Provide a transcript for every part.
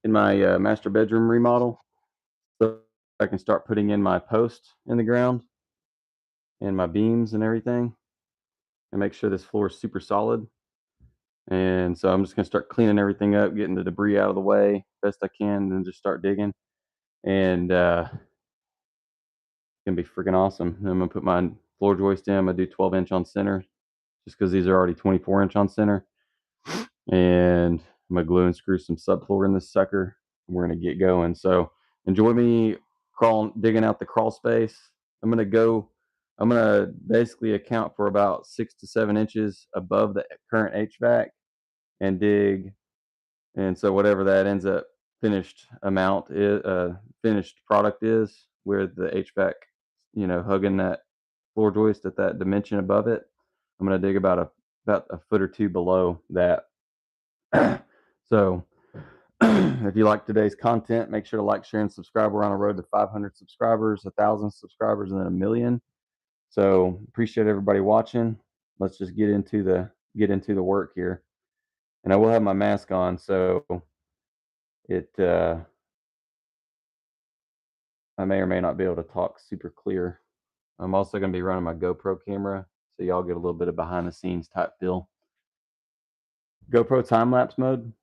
in my master bedroom remodel, so I can start putting in my posts in the ground and my beams and everything, and make sure this floor is super solid. And so I'm just gonna start cleaning everything up, getting the debris out of the way best I can, and then just start digging. And it's gonna be freaking awesome. And I'm gonna put my floor joist in. I'm gonna do 12-inch on center, just because these are already 24-inch on center. And I'm gonna glue and screw some subfloor in this sucker. We're gonna get going. So enjoy me digging out the crawl space. I'm gonna basically account for about 6 to 7 inches above the current HVAC and dig. And so whatever that ends up finished amount is, finished product is, where the HVAC, hugging that floor joist at that dimension above it, I'm gonna dig about a foot or two below that. So if you like today's content, make sure to like, share, and subscribe. We're on a road to 500 subscribers, 1,000 subscribers, and then 1,000,000. So appreciate everybody watching. Let's just get into the work here. And I will have my mask on, so I may or may not be able to talk super clear. I'm also going to be running my GoPro camera, so y'all get a little bit of behind the scenes type feel. GoPro time lapse mode.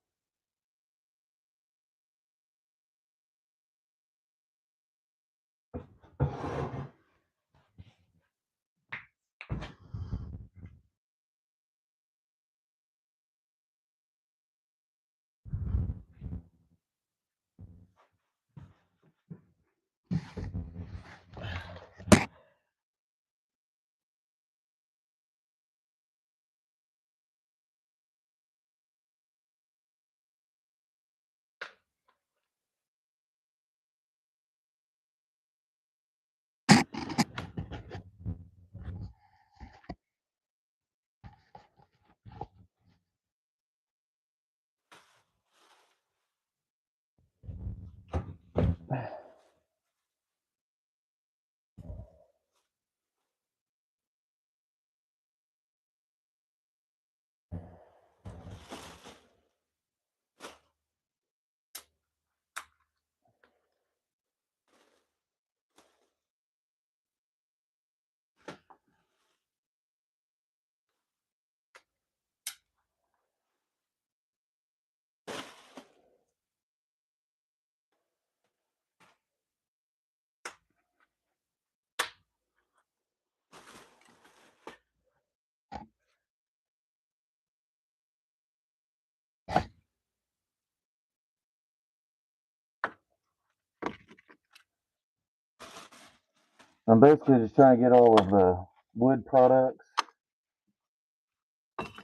I'm basically just trying to get all of the wood products.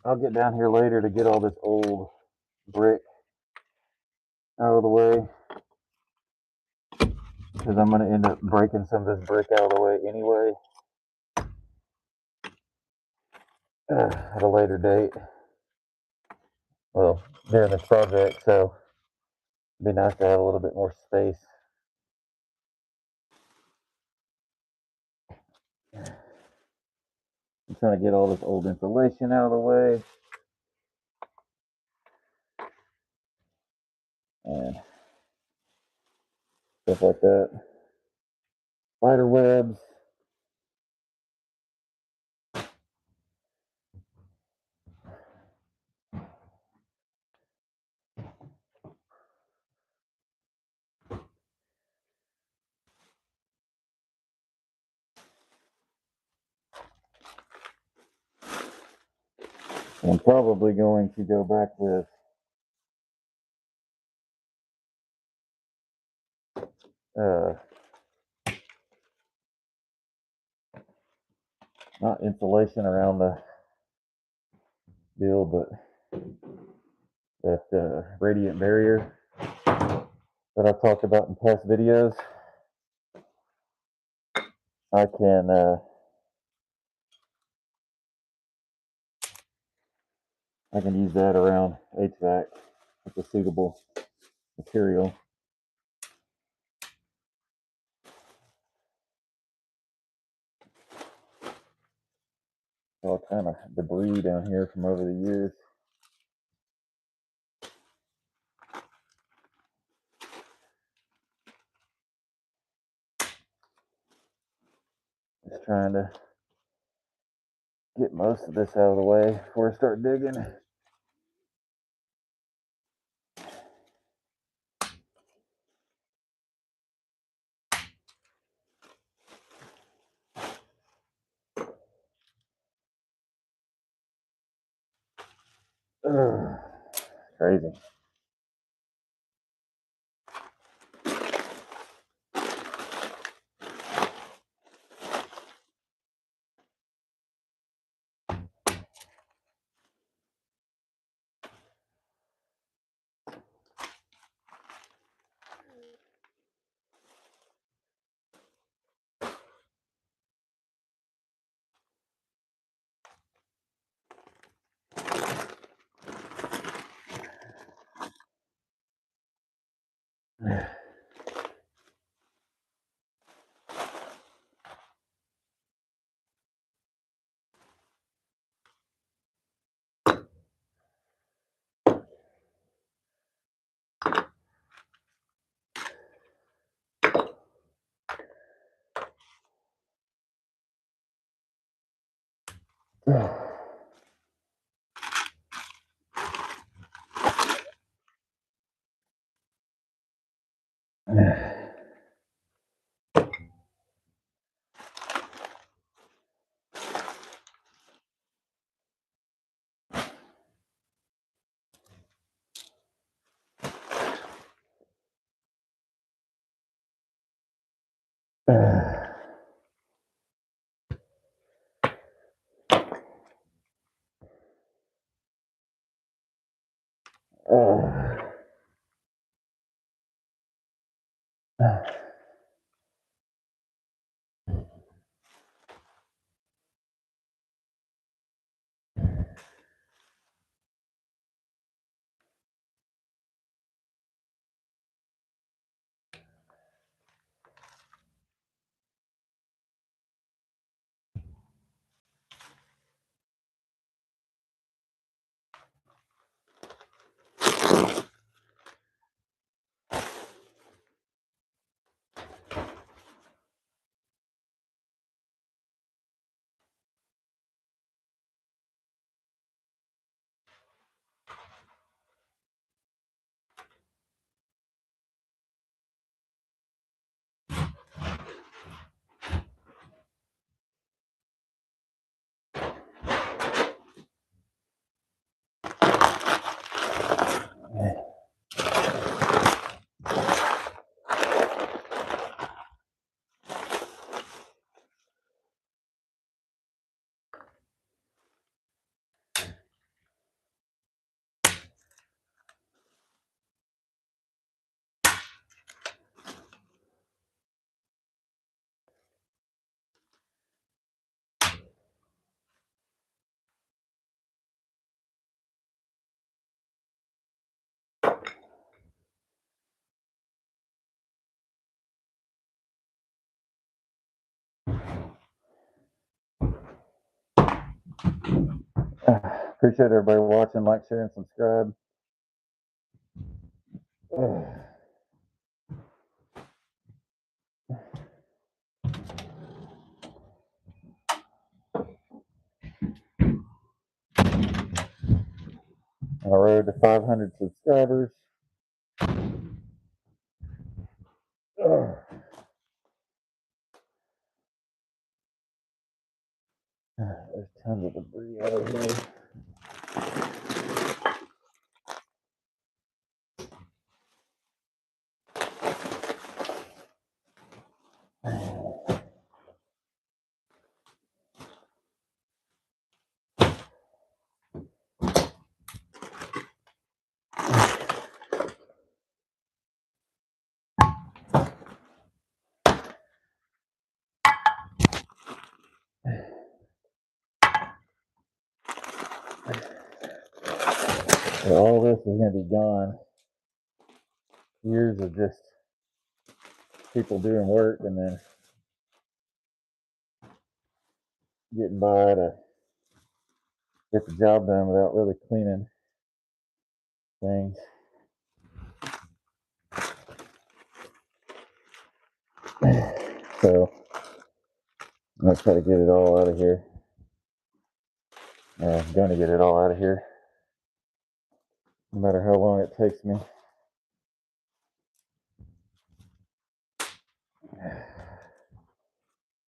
I'll get down here later to get all this old brick out of the way, because I'm going to end up breaking some of this brick out of the way anyway at a later date. Well, during this project, so it'd be nice to have a little bit more space. I'm trying to get all this old insulation out of the way. And stuff like that. Spider webs. I'm probably going to go back with not insulation around the deal, but that radiant barrier that I've talked about in past videos. I can use that around HVAC with a suitable material. All kind of debris down here from over the years. Just trying to get most of this out of the way before I start digging. Ugh, crazy. Appreciate everybody watching. Like, share, and subscribe. On the road to 500 subscribers. There's tons of debris out of here. So all this is going to be gone. Years of just people doing work and then getting by to get the job done without really cleaning things. So gonna try to get it all out of here. I'm gonna get it all out of here, no matter how long it takes me.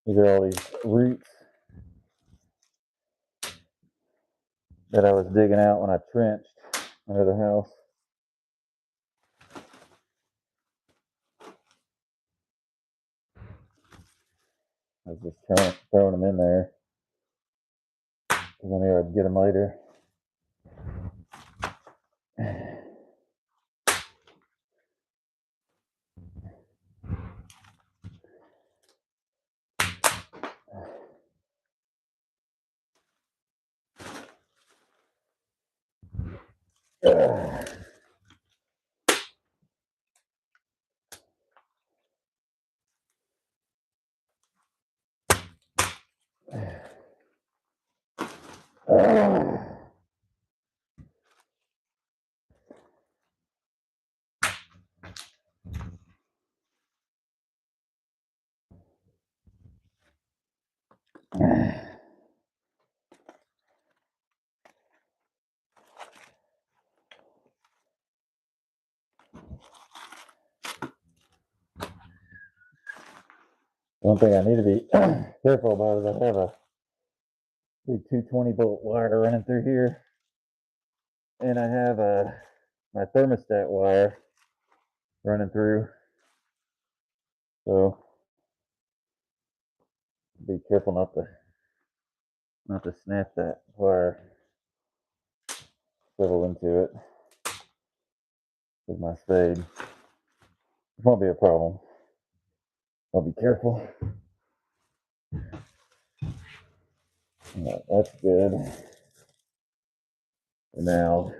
These are all these roots that I was digging out when I trenched under the house. I was just throwing them in there because I knew I'd get them later. One thing I need to be careful about is I have a big 220-volt wire running through here, and I have my thermostat wire running through, so be careful not to snap that wire, swivel into it with my spade. It won't be a problem. I'll be careful. Yeah, that's good for now.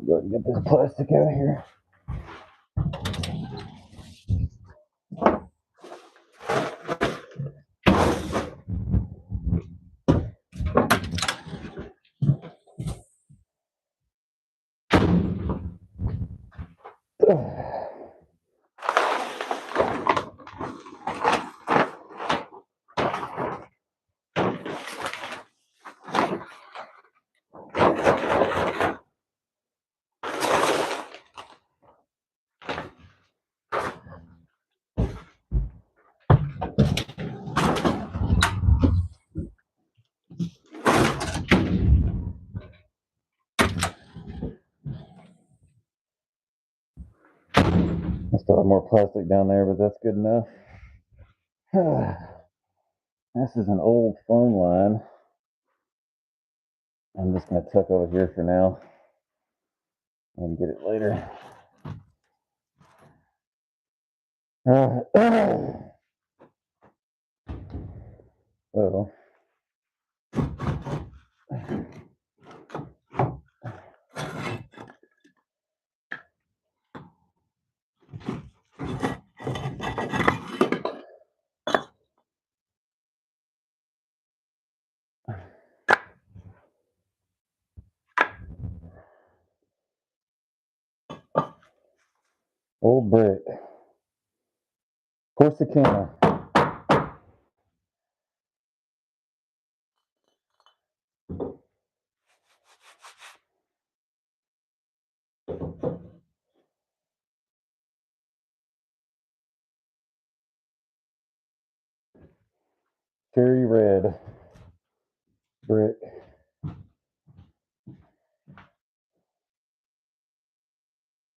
Go ahead and get this plastic out of here. I still have more plastic down there, but that's good enough. This is an old phone line. I'm just going to tuck over here for now and get it later. So, old brick. Corsicana. Cherry red brick.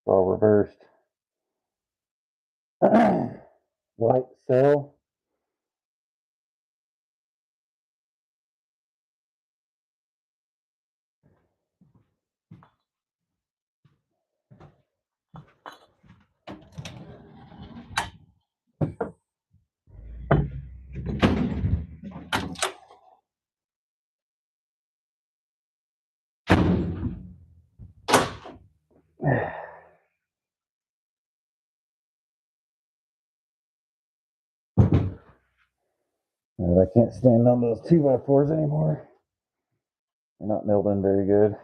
All reversed. White cell. And I can't stand on those 2x4s anymore. They're not nailed in very good.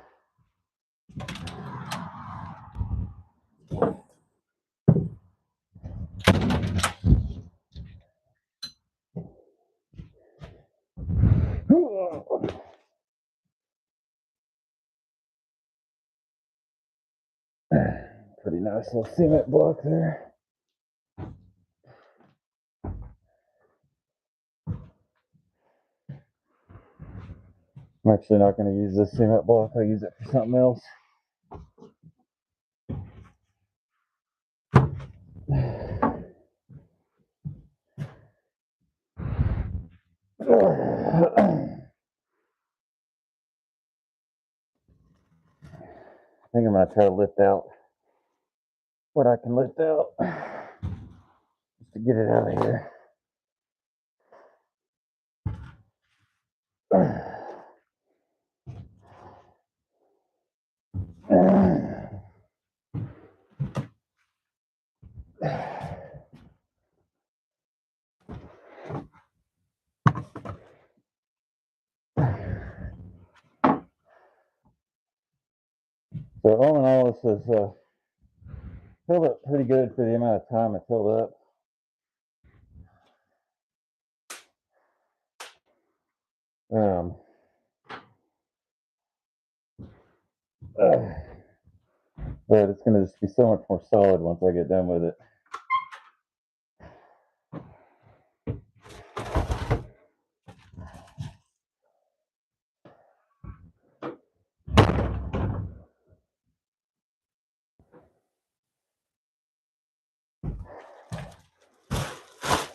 Pretty nice little cement block there. I'm actually not going to use this cement block. I'll use it for something else. I think I'm going to try to lift out what I can lift out just to get it out of here. So all in all, this has held up pretty good for the amount of time it's held up. But it's going to just be so much more solid once I get done with it.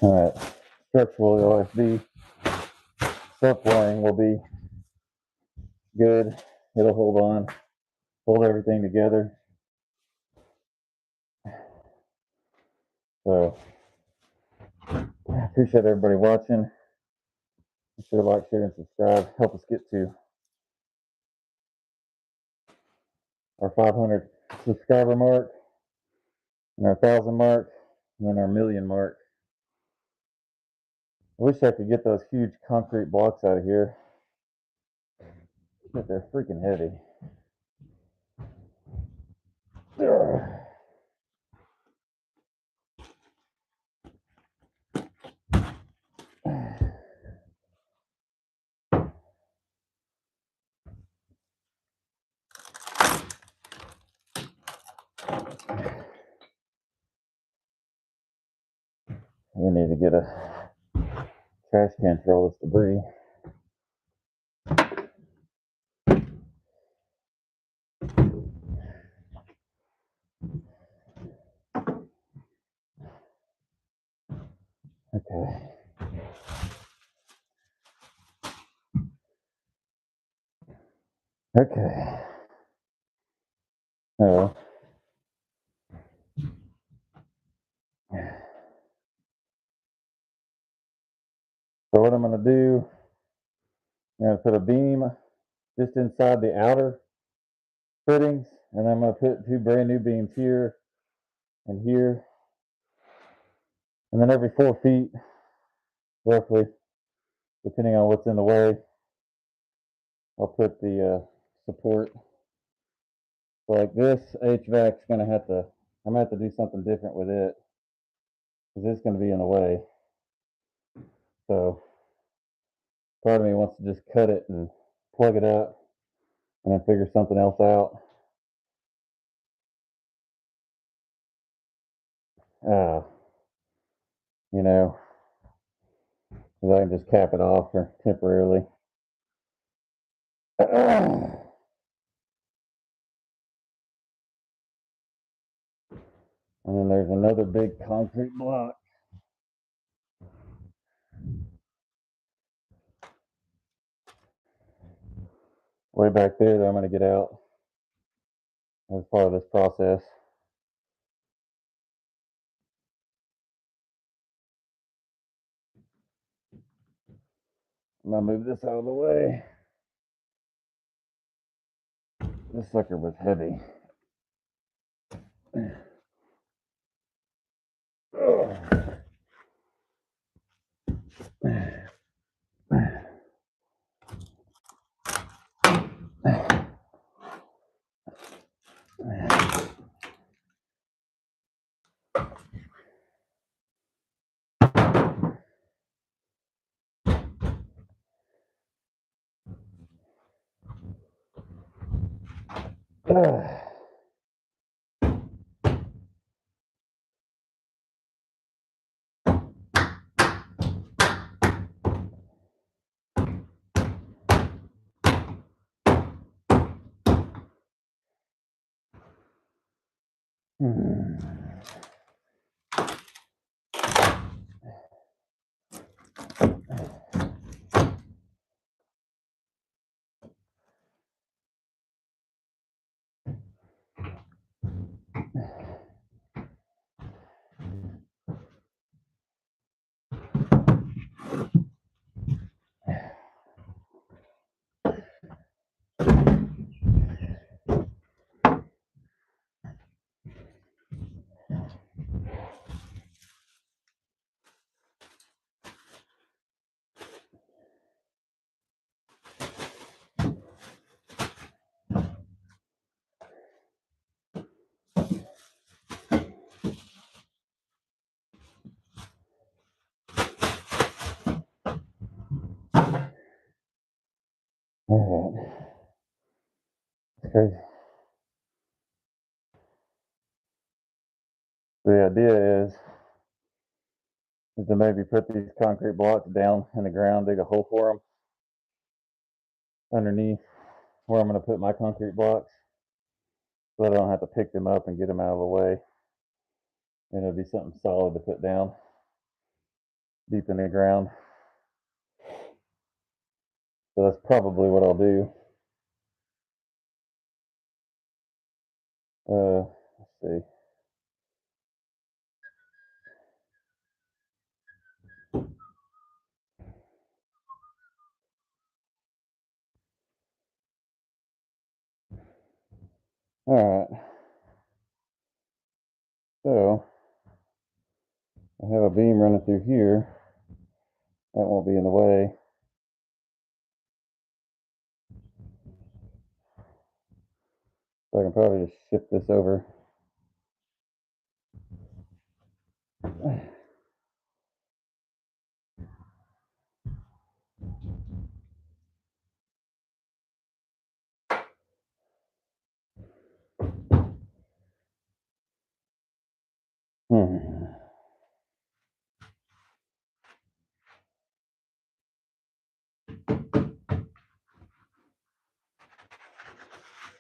All right, structural OSB subflooring will be good. It'll hold everything together. So I appreciate everybody watching. Be sure to like, share, and subscribe. Help us get to our 500 subscriber mark, and our 1,000 mark, and then our 1,000,000 mark. I wish I could get those huge concrete blocks out of here, but they're freaking heavy. We need to get a trash can for all this debris. Okay. Okay. So what I'm going to do, I'm going to put a beam just inside the outer fittings, and I'm going to put 2 brand new beams here and here, and then every 4 feet, roughly, depending on what's in the way, I'll put the support. So like this HVAC's going to have to, I'm going to have to do something different with it, because it's going to be in the way. So part of me wants to just cut it and plug it up and then figure something else out. You know, because I can just cap it off for temporarily. And then there's another big concrete block. Way back there that I'm going to get out as part of this process. I'm going to move this out of the way. This sucker was heavy. All right. It's crazy. The idea is to maybe put these concrete blocks down in the ground, dig a hole for them underneath where I'm going to put my concrete blocks, so that I don't have to pick them up and get them out of the way. And it'll be something solid to put down deep in the ground. So that's probably what I'll do. Let's see. All right. So I have a beam running through here. That won't be in the way. So I can probably just shift this over.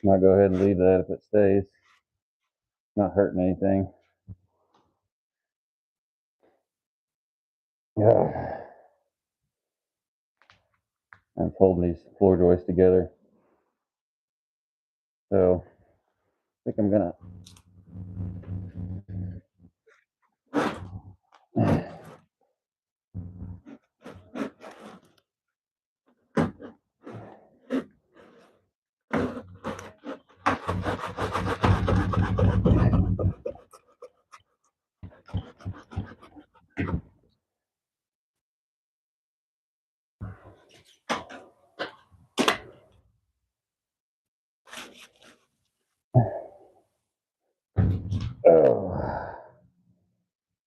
I'll go ahead and leave that if it stays. Not hurting anything. Yeah. I'm folding these floor joists together. So I think I'm gonna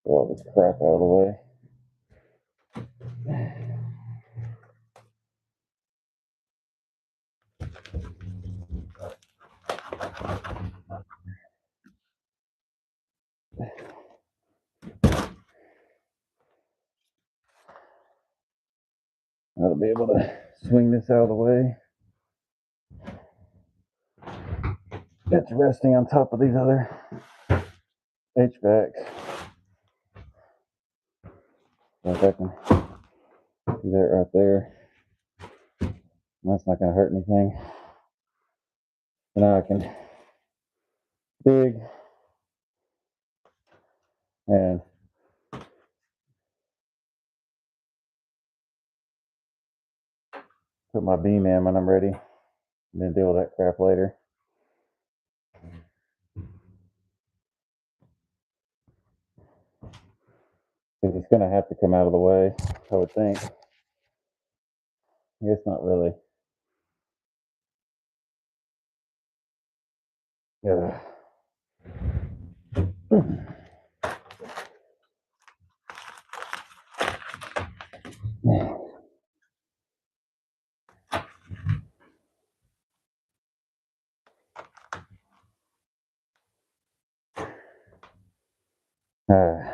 get all this crap out of the way. I'll be able to swing this out of the way. It's resting on top of these other HVACs. Like I can do that right there. That's not going to hurt anything. So now I can dig and put my beam in when I'm ready, and then deal with that crap later. Because it's going to have to come out of the way, I would think. I guess not really. Yeah. Yeah.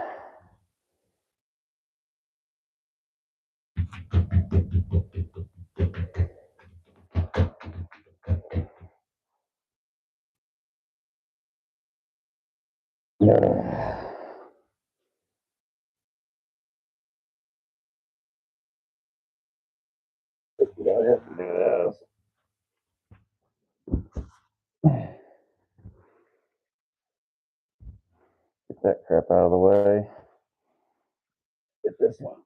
Get that crap out of the way. Get this one.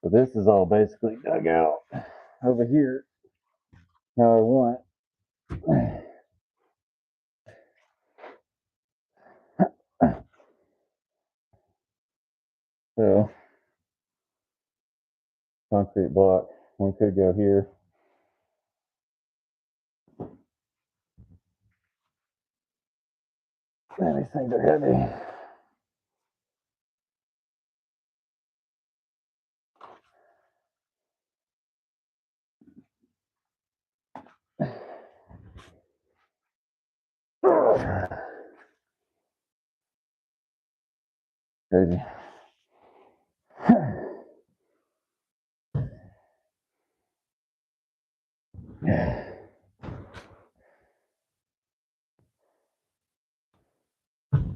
So this is all basically dug out over here how I want. So concrete block. One could go here. Man, these things are heavy. Crazy.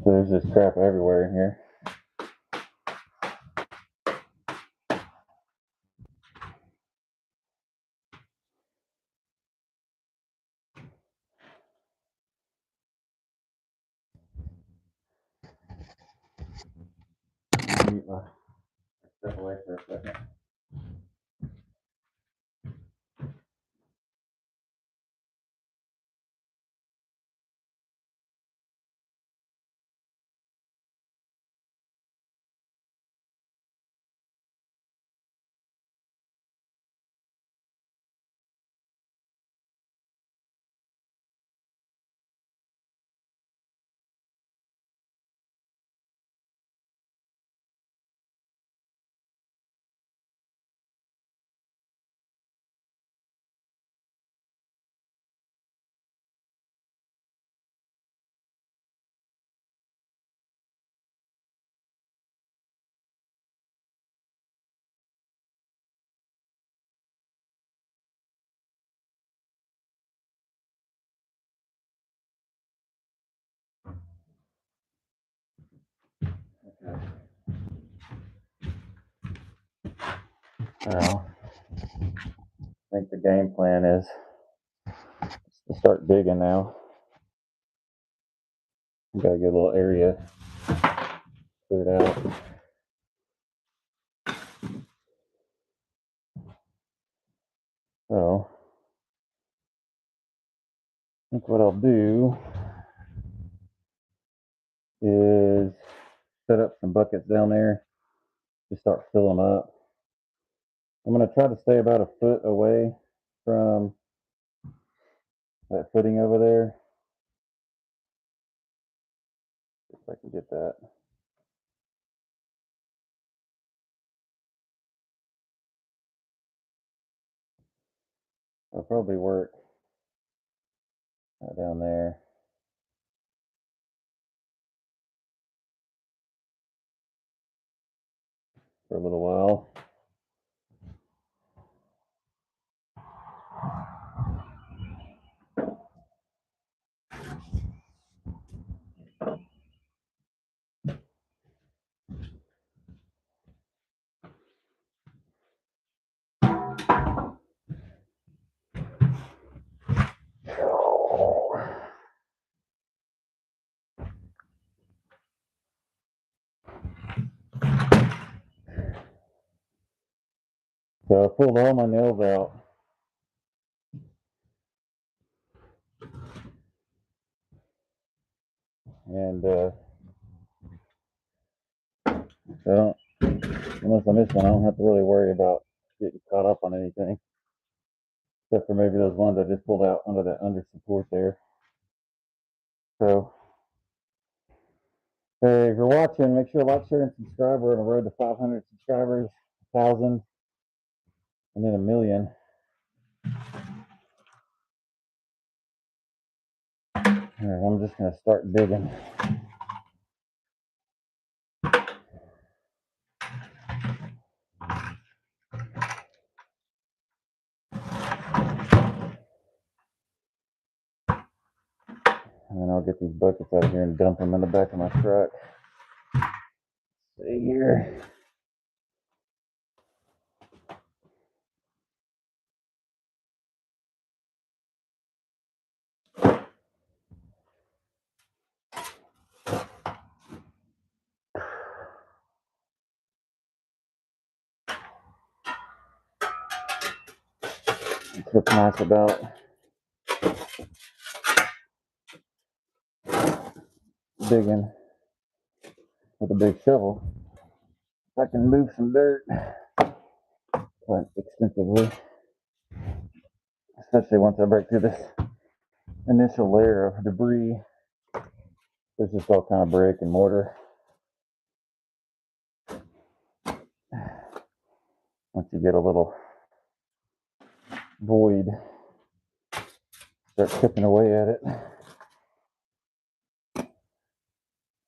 So there's just crap everywhere in here. Step away for a second. Okay. Well, I think the game plan is to start digging now. We got a good little area cleared out. So I think what I'll do is set up some buckets down there to start filling them up. I'm going to try to stay about a foot away from that footing over there. If I can get that. I'll probably work down there for a little while. So I pulled all my nails out. And so unless I miss one, I don't have to really worry about getting caught up on anything. Except for maybe those ones I just pulled out under that under support there. So, hey, if you're watching, make sure to like, share, and subscribe. We're on the road to 500 subscribers, 1,000, and then 1,000,000. All right, I'm just going to start digging. And then I'll get these buckets out of here and dump them in the back of my truck. See here. That's what's nice about digging with a big shovel. I can move some dirt quite extensively, especially once I break through this initial layer of debris. There's just all kind of brick and mortar. Once you get a little void, start chipping away at it.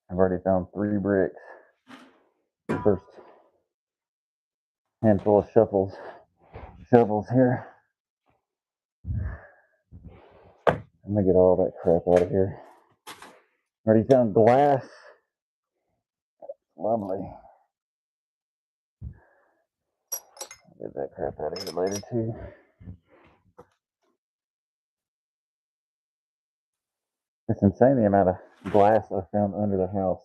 I've already found 3 bricks. The first handful of shovels here. I'm gonna get all that crap out of here. Already found glass. Lovely. Get that crap out of here later too. It's insane the amount of glass I found under the house.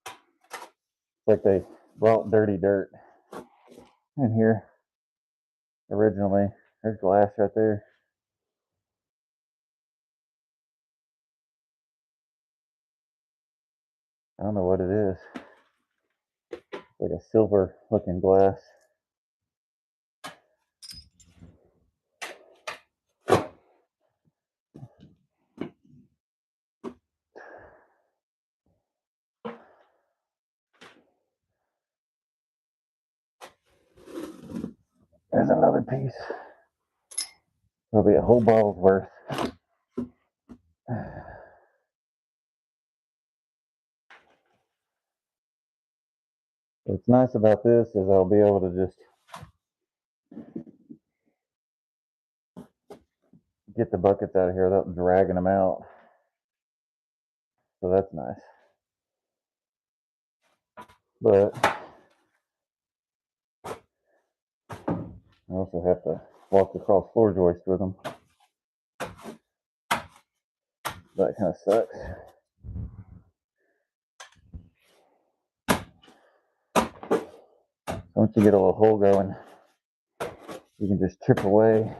It's like they brought dirty dirt in here originally. There's glass right there. I don't know what it is. It's like a silver looking glass. There's another piece. Probably a whole bottle's worth. What's nice about this is I'll be able to just get the buckets out of here without dragging them out. So that's nice. But I also have to walk across floor joist with them. That kind of sucks. Once you get a little hole going, you can just chip away.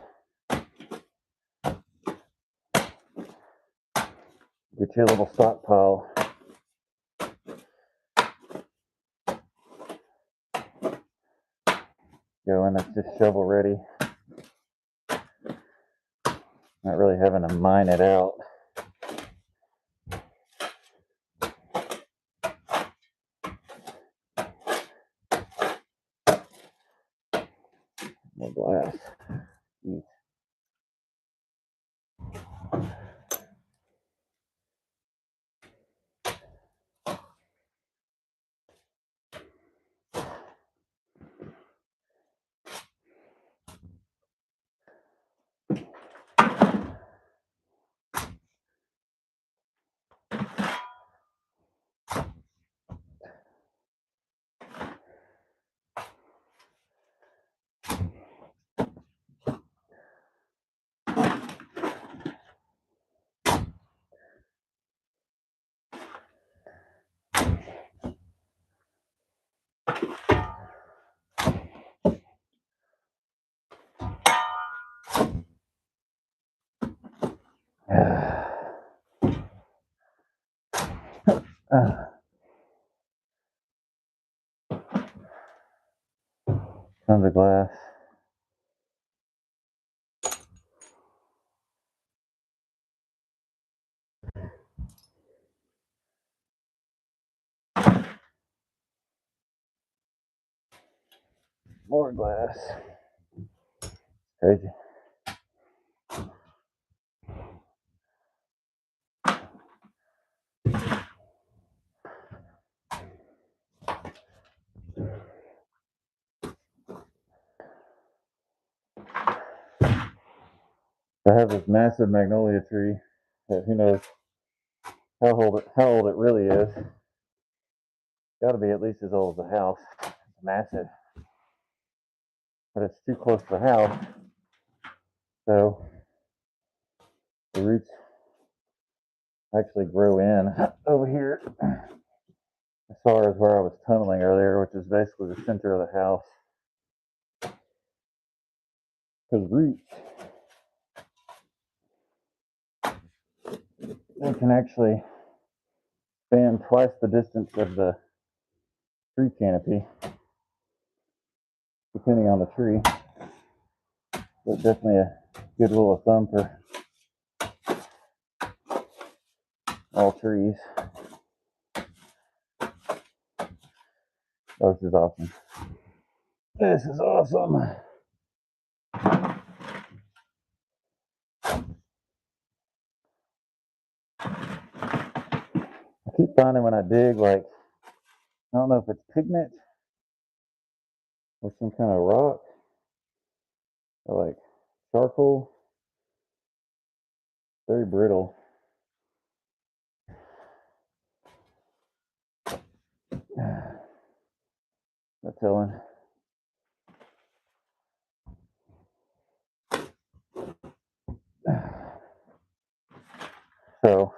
Get your little stockpile. Going, that's just shovel ready. Not really having to mine it out. More glass. Jeez. Tons of glass. More glass. Crazy. I have this massive magnolia tree that who knows how old it really is. Got to be at least as old as the house. It's massive, but it's too close to the house, so the roots actually grow in over here as far as where I was tunneling earlier, which is basically the center of the house. Because roots, they can actually span twice the distance of the tree canopy, depending on the tree. So it's definitely a good rule of thumb for all trees. Oh, this is awesome. This is awesome. I keep finding when I dig, like, I don't know if it's pigment or some kind of rock or like charcoal. Very brittle. No telling. So,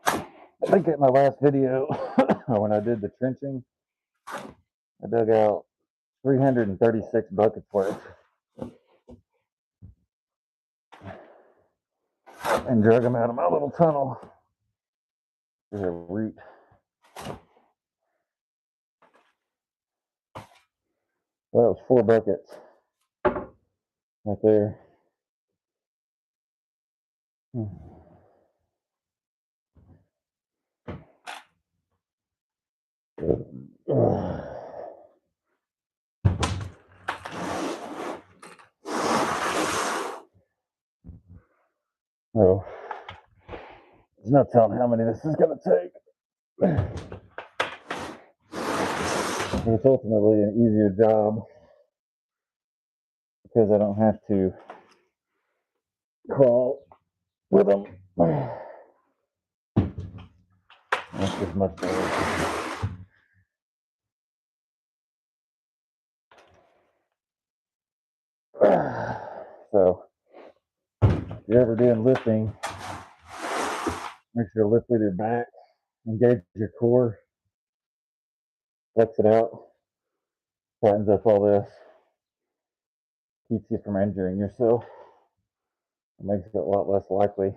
I think in my last video, when I did the trenching, I dug out 336 buckets worth and drug them out of my little tunnel. There's a root. Well, that was 4 buckets right there. Oh, there's no telling how many this is going to take. It's ultimately an easier job because I don't have to crawl with them. That's just much better. So, if you're ever doing lifting, make sure to lift with your back, engage your core, flex it out, tightens up all this, keeps you from injuring yourself. It makes it a lot less likely.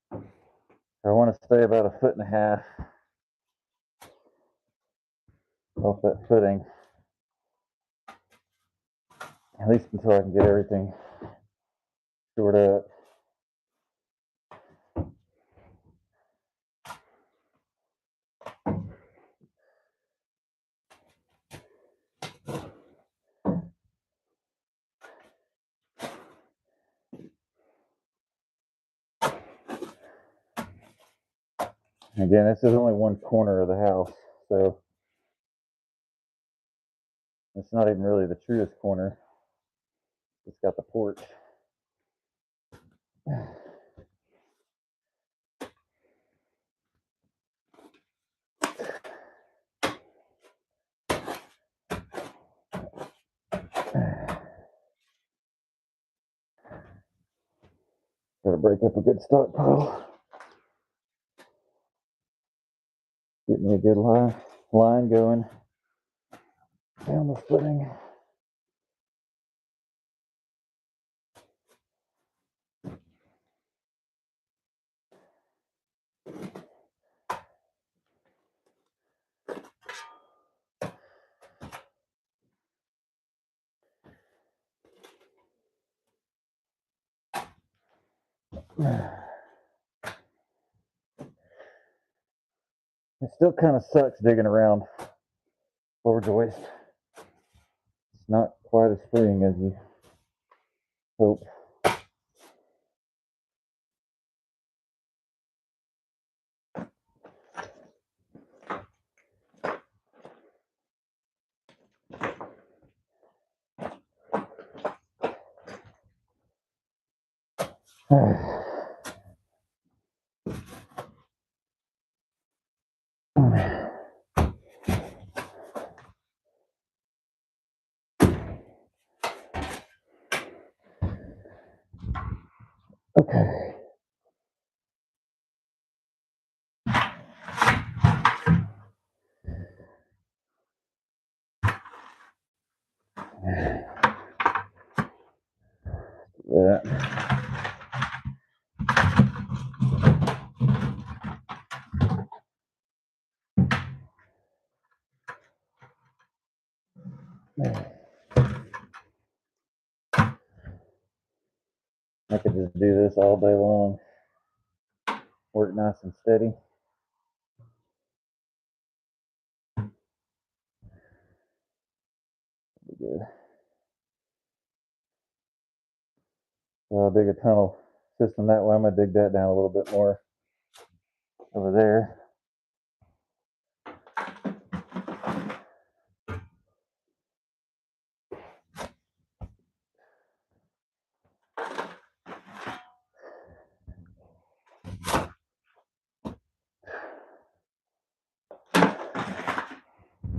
I want to stay about 1.5 feet off that footing, at least until I can get everything stored up. Again, this is only one corner of the house, so it's not even really the truest corner. It's got the porch. Gotta break up a good stockpile. Get me a good line going down the footing. It still kind of sucks digging around floor joist. It's not quite as freeing as you hope. Okay. Yeah. I could just do this all day long. Work nice and steady. Be good. So I'll dig a tunnel system that way. I'm gonna dig that down a little bit more over there.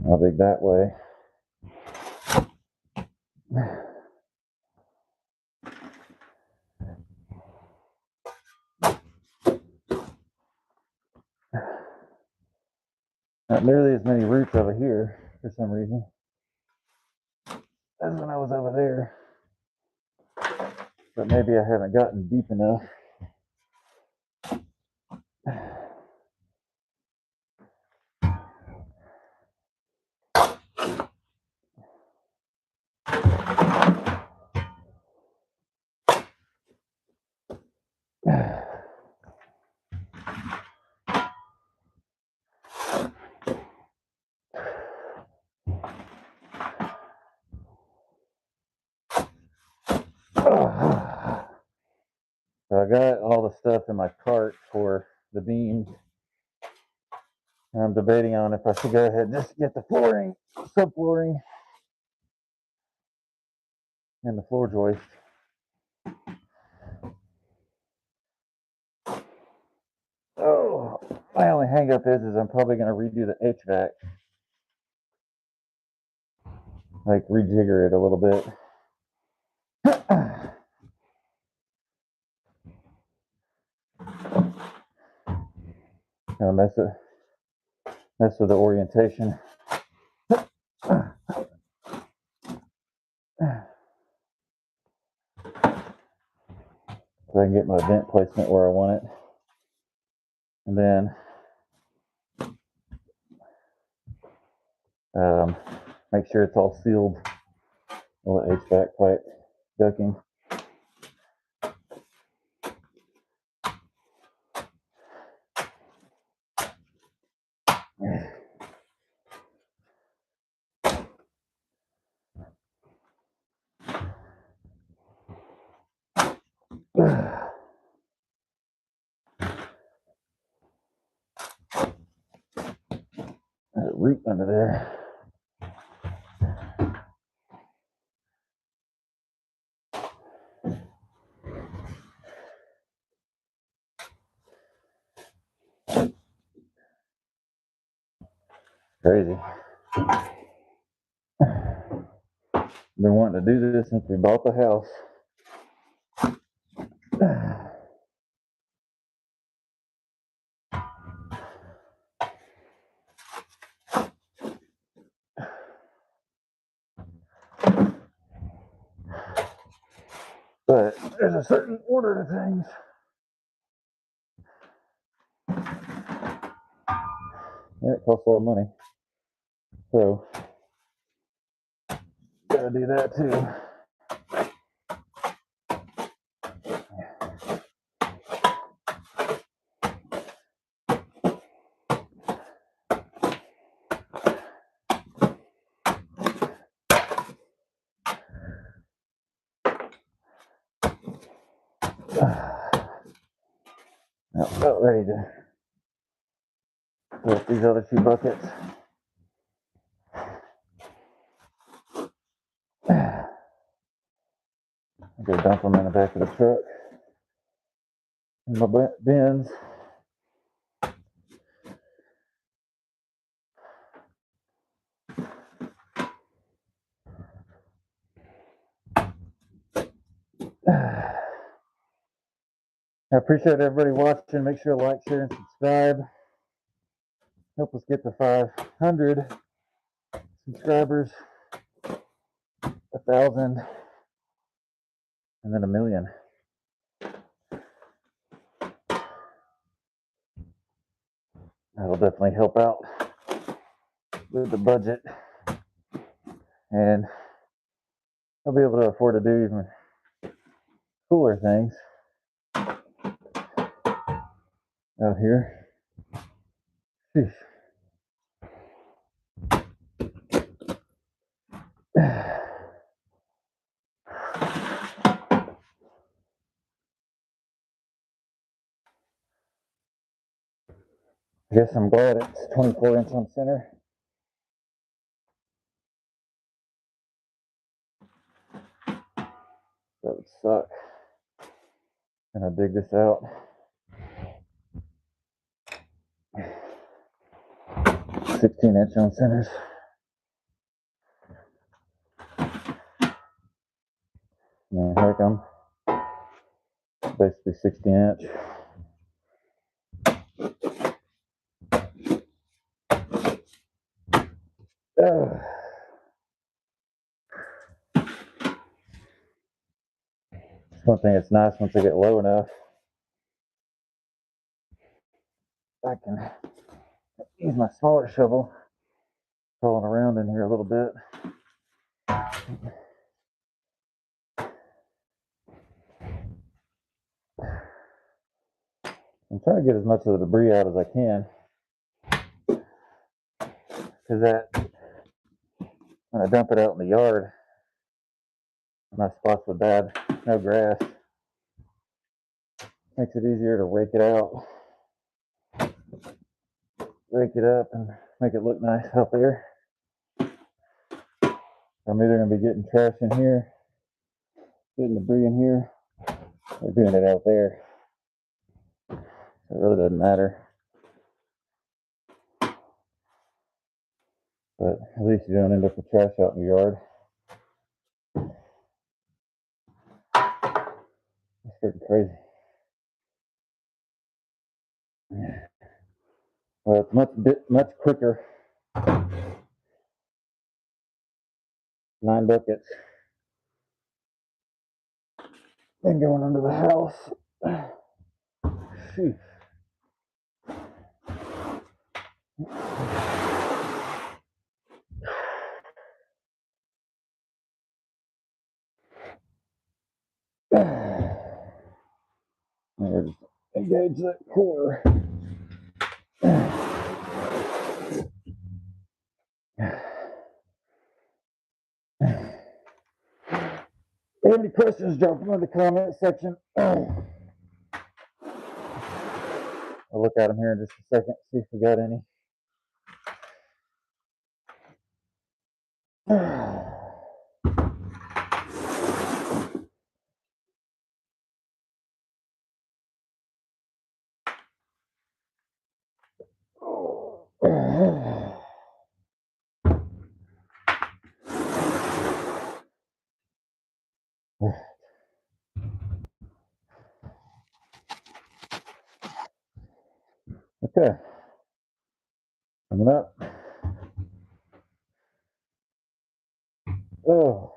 I'll dig that way. Not nearly as many roots over here for some reason as when I was over there. But maybe I haven't gotten deep enough. So I got all the stuff in my cart for the beams. And I'm debating on if I should go ahead and just get the flooring, subflooring, and the floor joist. Oh, my only hang up is I'm probably going to redo the HVAC. Like rejigger it a little bit. Gonna mess with the orientation. So I can get my vent placement where I want it. And then make sure it's all sealed. All the HVAC pipe ducting. There's a root under there. Crazy. Been wanting to do this since we bought the house. But there's a certain order to things. Yeah, it costs a lot of money. So, gotta do that too. About ready to fill up these other 2 buckets. I'm gonna dump them in the back of the truck in my bins. I appreciate everybody watching. Make sure to like, share, and subscribe. Help us get to 500 subscribers, 1,000, and then 1,000,000. That'll definitely help out with the budget, and I'll be able to afford to do even cooler things out here. Sheesh. I guess I'm glad it's 24-inch on center. That would suck. And I dig this out. 16-inch on centers. Yeah, heck, I'm basically 60-inch. One thing that's nice, once I get low enough, I can use my smaller shovel, crawling around in here a little bit. I'm trying to get as much of the debris out as I can, because that, when I dump it out in the yard, my spots with bad, no grass, makes it easier to rake it out, rake it up, and make it look nice out there. I'm either going to be getting trash in here, getting debris in here, or doing it out there. So it really doesn't matter. But at least you don't end up with trash out in the yard. It's freaking crazy. Well, it's much quicker. 9 buckets. Then going under the house. Shoot. There's engage that core. If you have any questions, drop them in the comment section. I'll look at them here in just a second, see if we got any. Okay, coming up. Oh.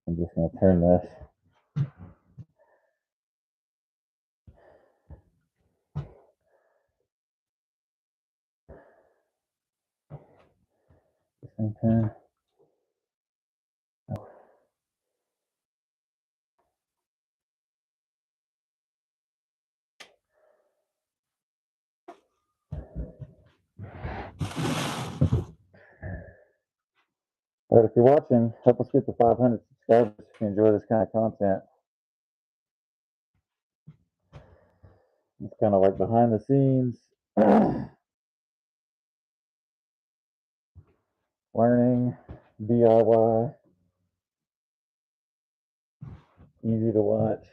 I'm just going to turn this. Same turn. But if you're watching, help us get to 500 subscribers if you enjoy this kind of content. It's kind of like behind the scenes, learning, DIY, easy to watch,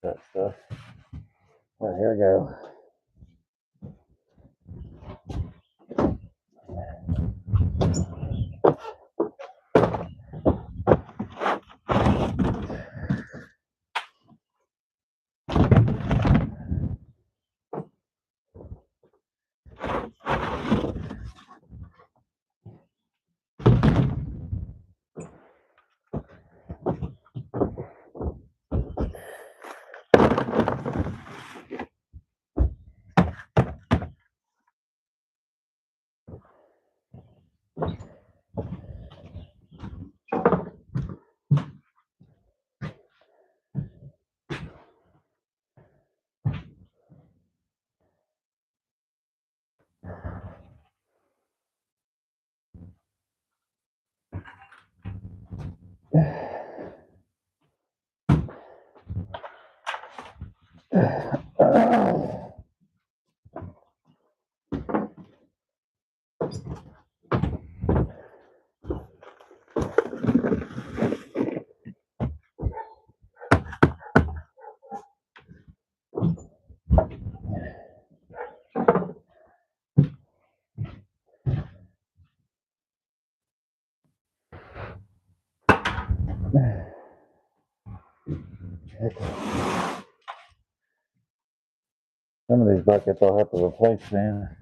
that stuff. All right, here we go. Some of these buckets I'll have to replace then.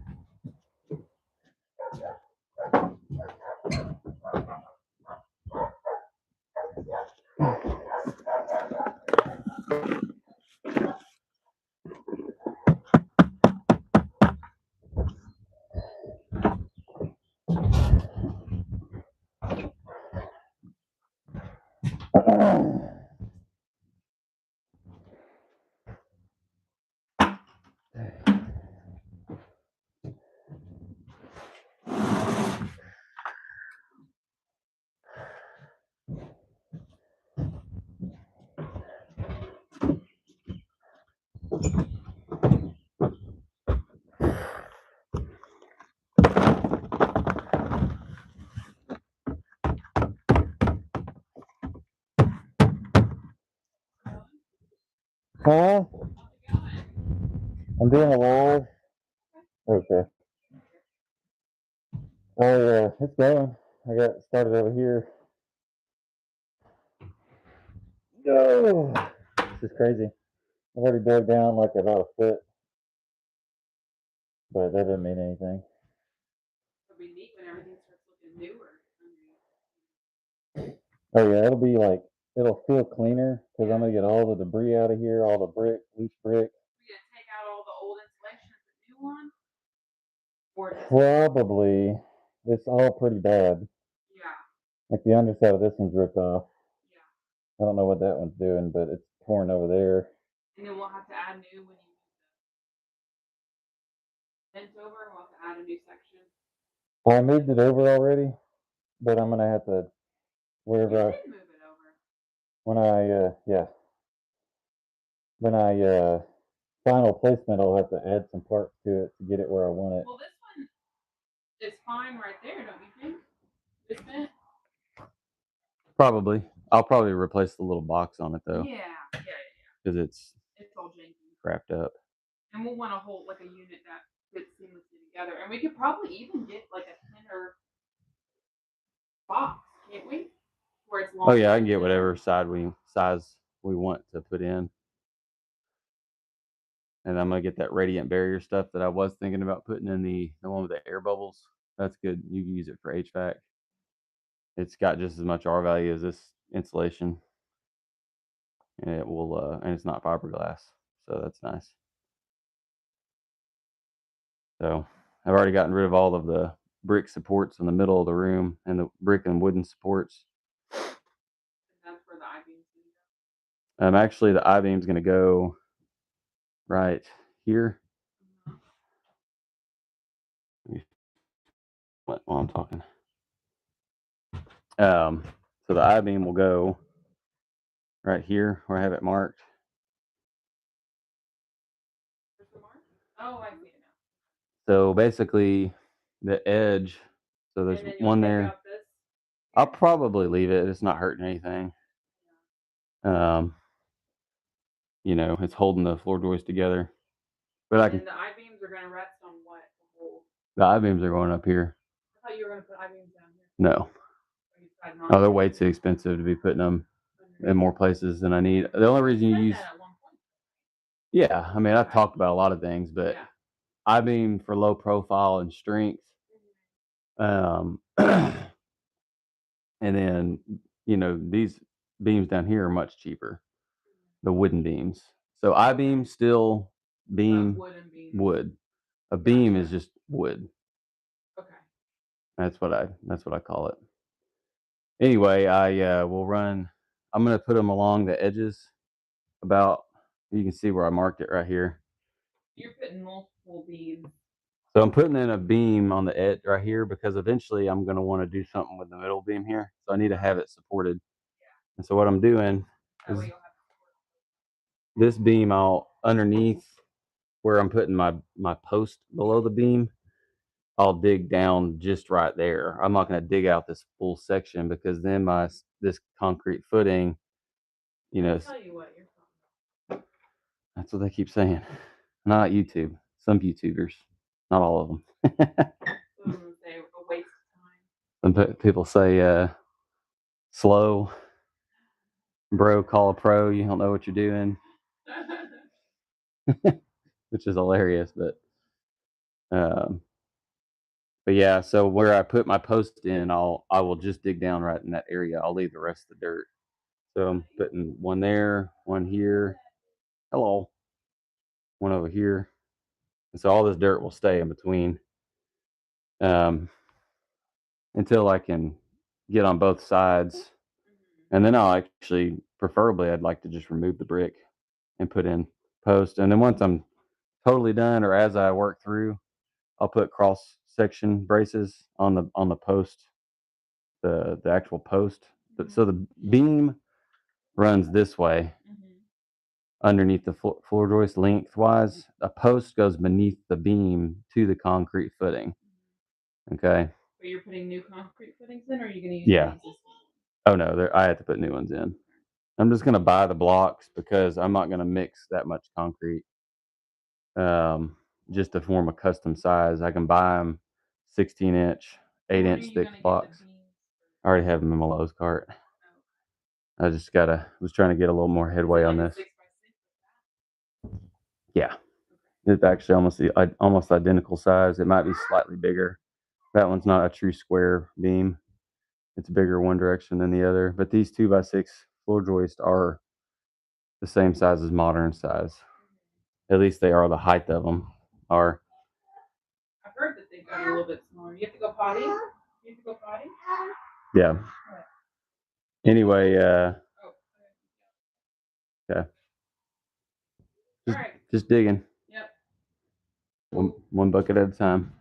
Huh? I'm doing a live. Okay. It's going. I got started over here. Oh, this is crazy. I've already dug down like about a foot, but that doesn't mean anything. It'll be neat when everything starts looking newer. Oh yeah, it'll feel cleaner because I'm gonna get all the debris out of here, all the loose brick. We're gonna take out all the old insulation of the new one, or just Probably. It's all pretty bad. yeah, Like the underside of this one's ripped off. yeah. I don't know what that one's doing, but it's torn over there. And then we'll have to add new when you move the fence over. We'll have to add a new section. I moved it over already, but I'm gonna have to You wherever did move it over. when I final placement, I'll have to add some parts to it to get it where I want it. Well, this one is fine right there, don't you think? This vent? Probably. I'll probably replace the little box on it though, Yeah. because it's all janky. crapped up. And we'll want to hold like a unit that fits seamlessly together. And we could probably even get like a thinner box, can't we? Where it's long. Oh yeah, I can get whatever size we want to put in. And I'm gonna get that radiant barrier stuff that I was thinking about putting in the one with the air bubbles. That's good. You can use it for HVAC. It's got just as much R value as this insulation, and it will and it's not fiberglass, so that's nice. So I've already gotten rid of all of the brick supports in the middle of the room and the brick and wooden supports. That's where the I-beam's gonna go. Actually, the I-beam's going to go right here. While I'm talking. So the I-beam will go right here where I have it marked. Where's the mark? Oh, I see it now. So basically the edge, so there's And then you'll one take there. out this. I'll probably leave it. It's not hurting anything. You know, it's holding the floor joist together. But I can, And the I-beams are gonna rest on what? The whole. the I-beams are going up here. I thought you were gonna put I-beams down here. No. Or you decided not Oh, they're to. way too expensive to be putting them in Underneath. more places than I need. The only reason you said use, that at one point. yeah, I mean, I've talked about a lot of things, but Yeah. I-beam for low profile and strength. And then, you know, these beams down here are much cheaper, the wooden beams. So I-beam still beam Wooden beams. wood. A beam is Gotcha. just wood. Okay. That's what I call it. Anyway, I will run. I'm gonna put them along the edges. About, you can see where I marked it right here. You're putting multiple beams. So I'm putting in a beam on the edge right here because eventually I'm going to want to do something with the middle beam here. So I need to have it supported. And so what I'm doing That is way you'll have this beam out underneath where I'm putting my post below the beam, I'll dig down just right there. I'm not going to dig out this full section because then this concrete footing, you know, I'll tell you what you're talking that's what they keep saying. Not YouTube. Some YouTubers, not all of them. about. Say a waste of time. Some people say, slow, bro, call a pro. You don't know what you're doing, which is hilarious. But yeah. So where I put my post in, I will just dig down right in that area. I'll leave the rest of the dirt. So I'm putting one there, one here. Hello, one over here. And so all this dirt will stay in between until I can get on both sides. And then I'll actually, preferably, I'd like to just remove the brick and put in post. And then once I'm totally done, or as I work through, I'll put cross section braces on the post, the actual post. So the beam runs this way underneath the floor joist lengthwise. A post goes beneath the beam to the concrete footing. Okay. But you're putting new concrete footings in, or are you going to use Yeah. the existing ones? Oh no, I have to put new ones in. I'm just gonna buy the blocks because I'm not gonna mix that much concrete. Just to form a custom size, I can buy them 16-inch, 8-inch thick blocks. I already have them in my Lowe's cart. I just was trying to get a little more headway on this. 6x6? Yeah, it's actually almost identical size. It might be slightly bigger. That one's not a true square beam. It's bigger one direction than the other. But these 2x6 floor joists are the same size as modern size. At least they are. The height of them are. I've heard that they've got a little bit smaller. You have to go potty? Yeah. Anyway, Oh. okay. All right. Just digging. Yep. One bucket at a time.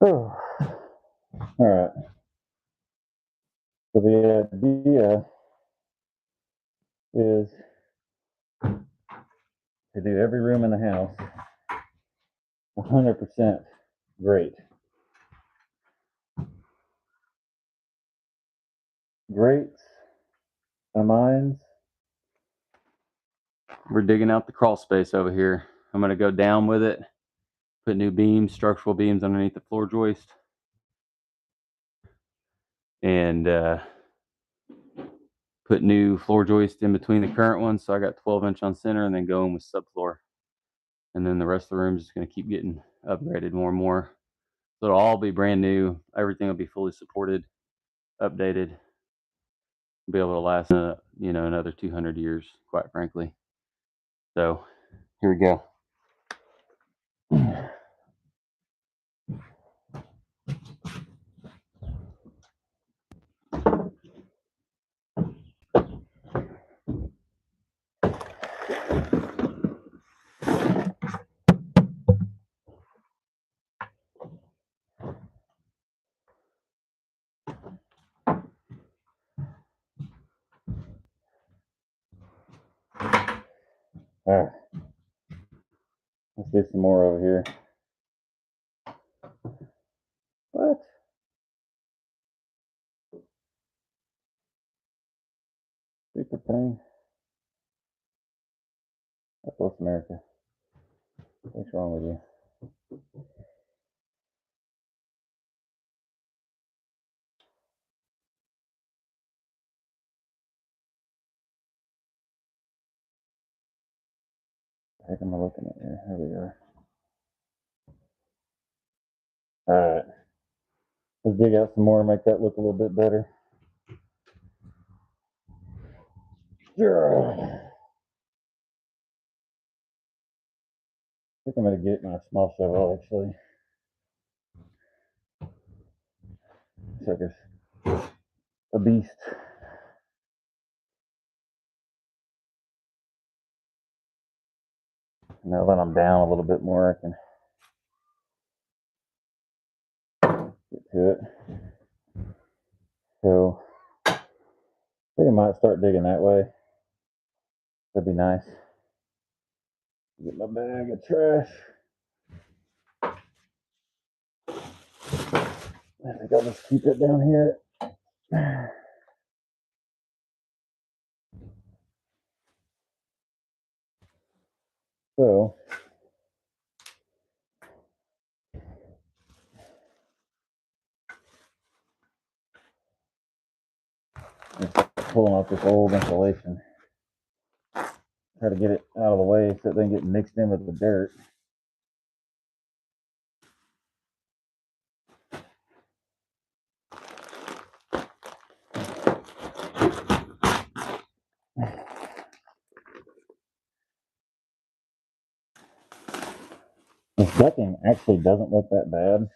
Oh, all right. So the idea is to do every room in the house 100% great. Grates, mines. We're digging out the crawl space over here. I'm going to go down with it, put new beams, structural beams underneath the floor joist, and put new floor joist in between the current ones. So I got 12-inch on center and then go in with subfloor. And then the rest of the room is just going to keep getting upgraded more and more. So it'll all be brand new. Everything will be fully supported, updated, be able to last, another 200 years, quite frankly. So here we go. All right. Let's do some more over here. What? Stupid thing. That's North America. What's wrong with you? What the heck am I looking at here? Here we are. All right. Let's dig out some more and make that look a little bit better. Yeah. I think I'm going to get my small shovel actually. Sucker's a beast. Now that I'm down a little bit more, I can get to it. So I think I might start digging that way. That'd be nice. Get my bag of trash. I think I'll just keep it down here. So pulling off this old insulation. Try to get it out of the way so it doesn't get mixed in with the dirt. The decking actually doesn't look that bad.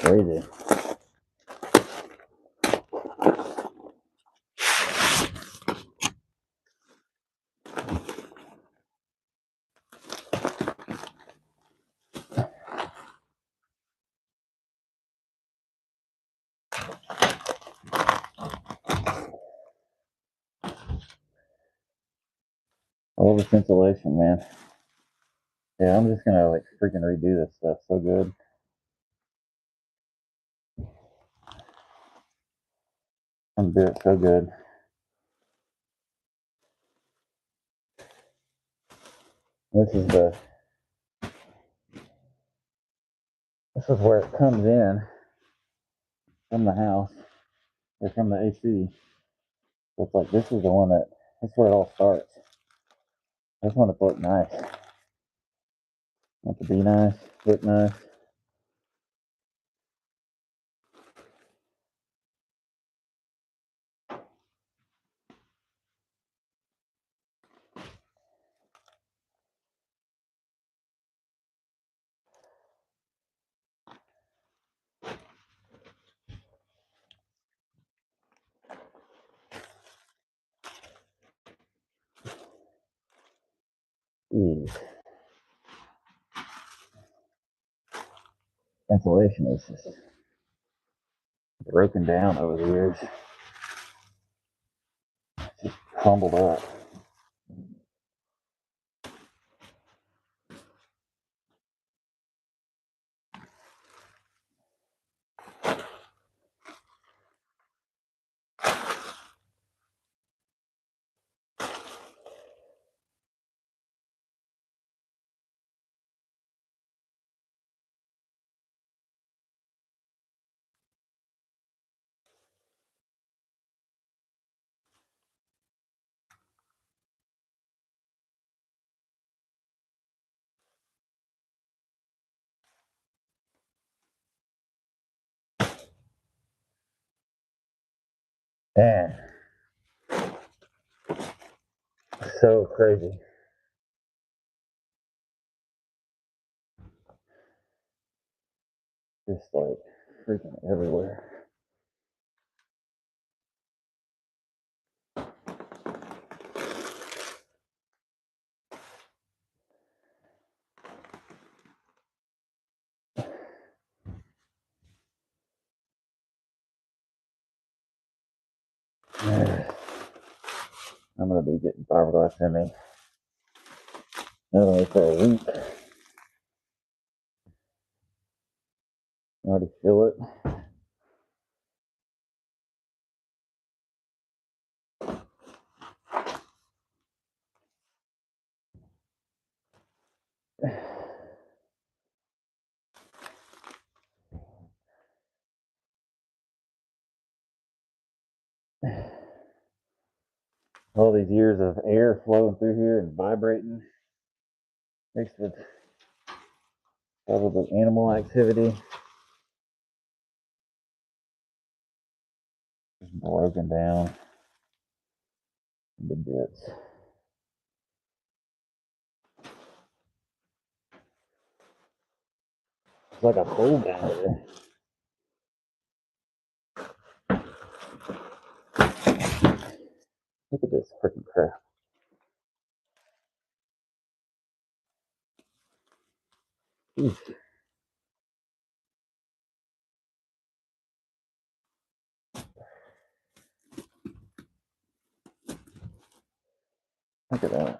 Crazy. All this insulation, man. Yeah, I'm just gonna like freaking redo this stuff. So good. I'm gonna do it so good. This is where it comes in from the house or from the AC. So it's like this is the one that's where it all starts. I just want it to look nice. Want it to be nice, look nice. Jeez. Insulation is just broken down over the years. Just crumbled up. Man, so crazy. Just like freaking everywhere. I'm gonna be getting fiberglass in me. Not only for a week. I already feel it. All these years of air flowing through here and vibrating, mixed with probably animal activity, just broken down into bits. It's like a hole down there. Look at this freaking crap. Jeez. Look at that.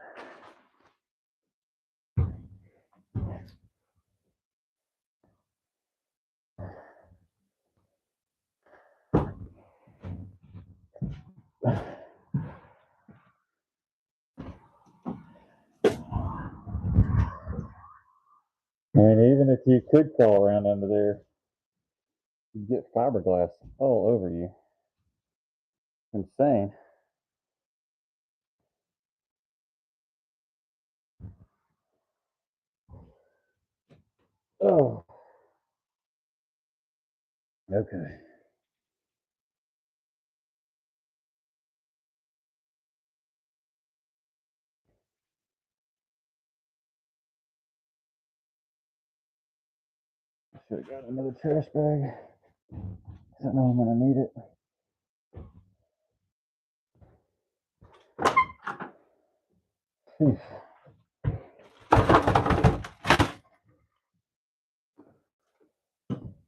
And even if you could crawl around under there, you'd get fiberglass all over you. Insane. Oh. Okay. Should have got another trash bag. I don't know I'm gonna need it. Phew.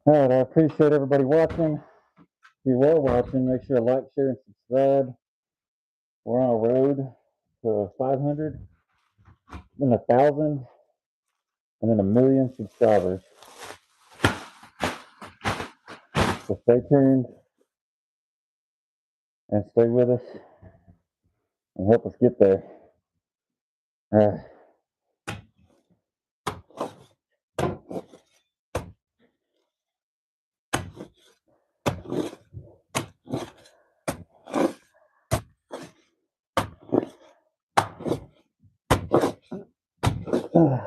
All right, I appreciate everybody watching. If you were watching, make sure to like, share, and subscribe. We're on a road to 500, then 1,000, and then 1,000,000 subscribers. So stay tuned and stay with us and help us get there. All right. Glass.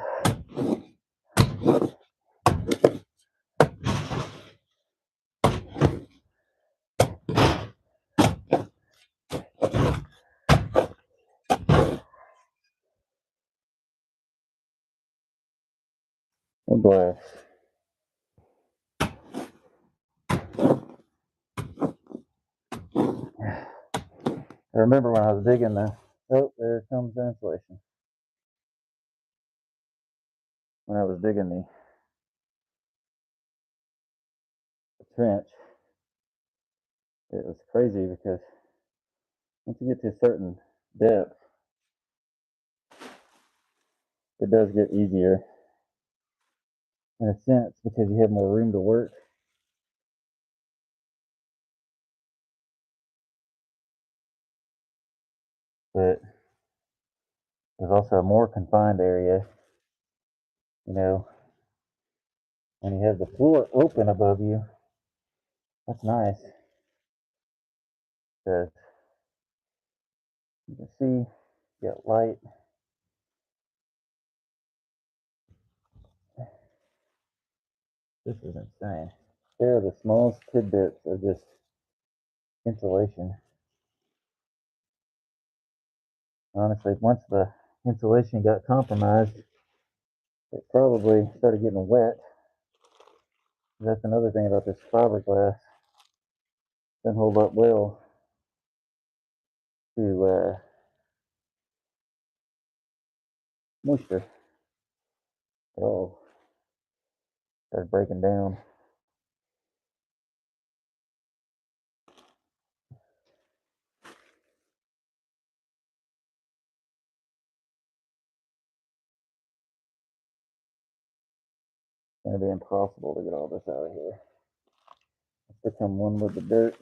I remember when I was digging the, oh, there comes the insulation. When I was digging the trench, it was crazy because once you get to a certain depth, it does get easier in a sense because you have more room to work. But there's also a more confined area, you know, when you have the floor open above you. That's nice because you can see, you got light. This is insane. There are the smallest tidbits of just insulation. Honestly, once the insulation got compromised, it probably started getting wet. That's another thing about this fiberglass. Doesn't hold up well to moisture. Oh, started breaking down. It's going to be impossible to get all this out of here. It's become one with the dirt.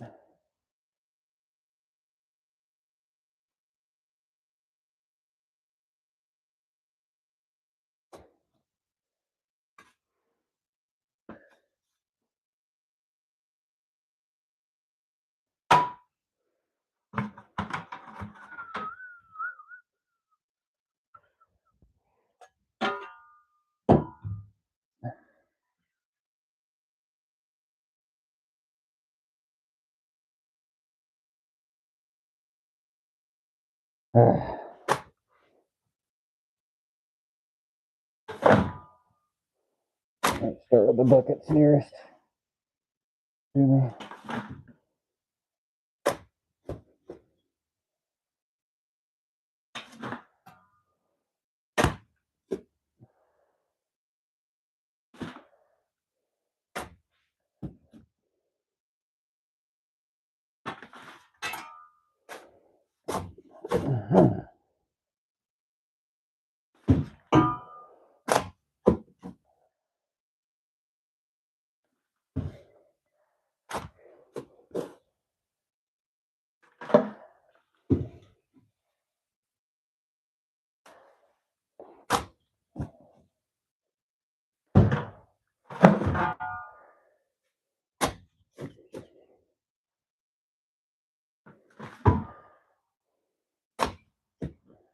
Let's start with the buckets nearest to me.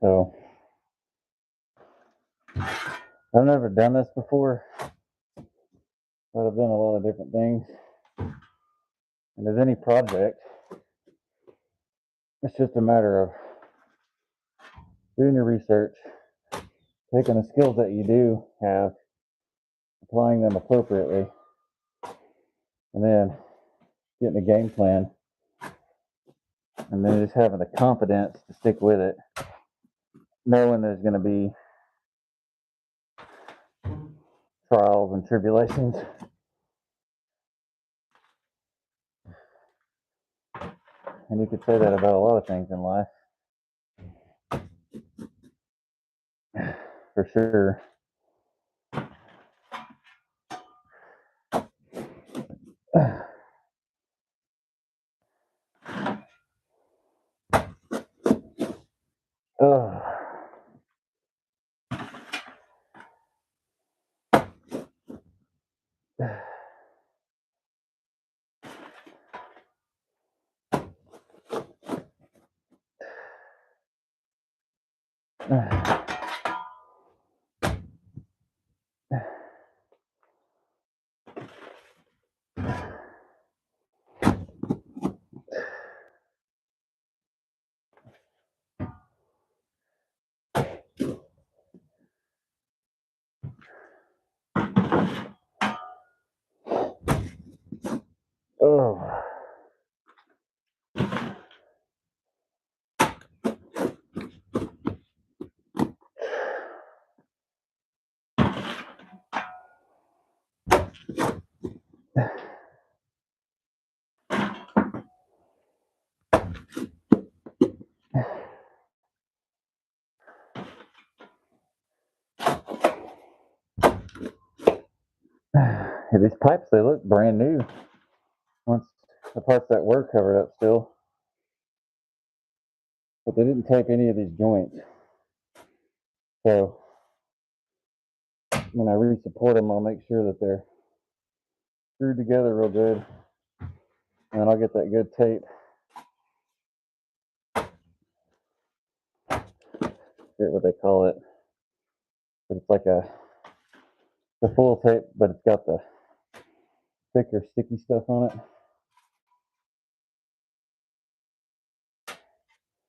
So, I've never done this before, but I've done a lot of different things. And as any project, it's just a matter of doing your research, taking the skills that you do have, applying them appropriately, and then getting a game plan, and then just having the confidence to stick with it, knowing there's going to be trials and tribulations. And you could say that about a lot of things in life, for sure. Oh. Oh. Yeah, these pipes, they look brand new. Once the parts that were covered up still. But they didn't tape any of these joints. So when I re-support them, I'll make sure that they're screwed together real good. And then I'll get that good tape. Forget what they call it. But it's like the full tape, but it's got the thicker sticky stuff on it.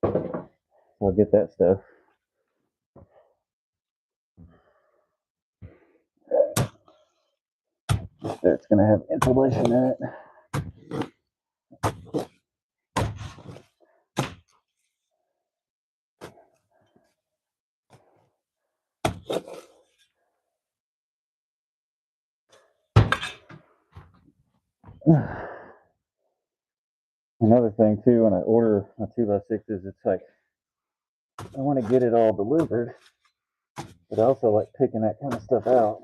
So I'll get that stuff. It's going to have insulation in it. Another thing too, when I order my 2x6s, it's like I want to get it all delivered, but I also like picking that kind of stuff out,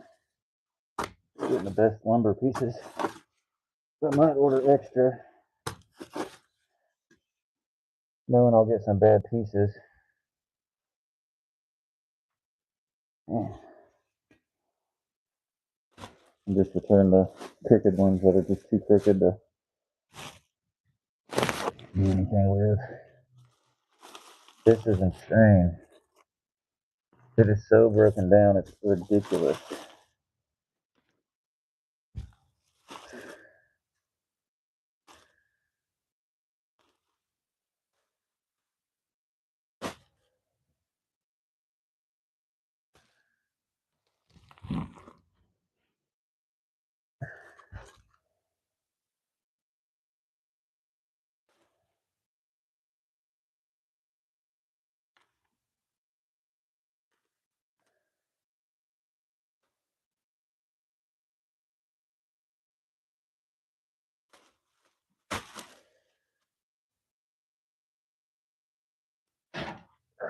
getting the best lumber pieces. So I might order extra, knowing I'll get some bad pieces. And just return the crooked ones that are just too crooked to do anything with. This is insane. It is so broken down, it's ridiculous.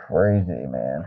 Crazy, man.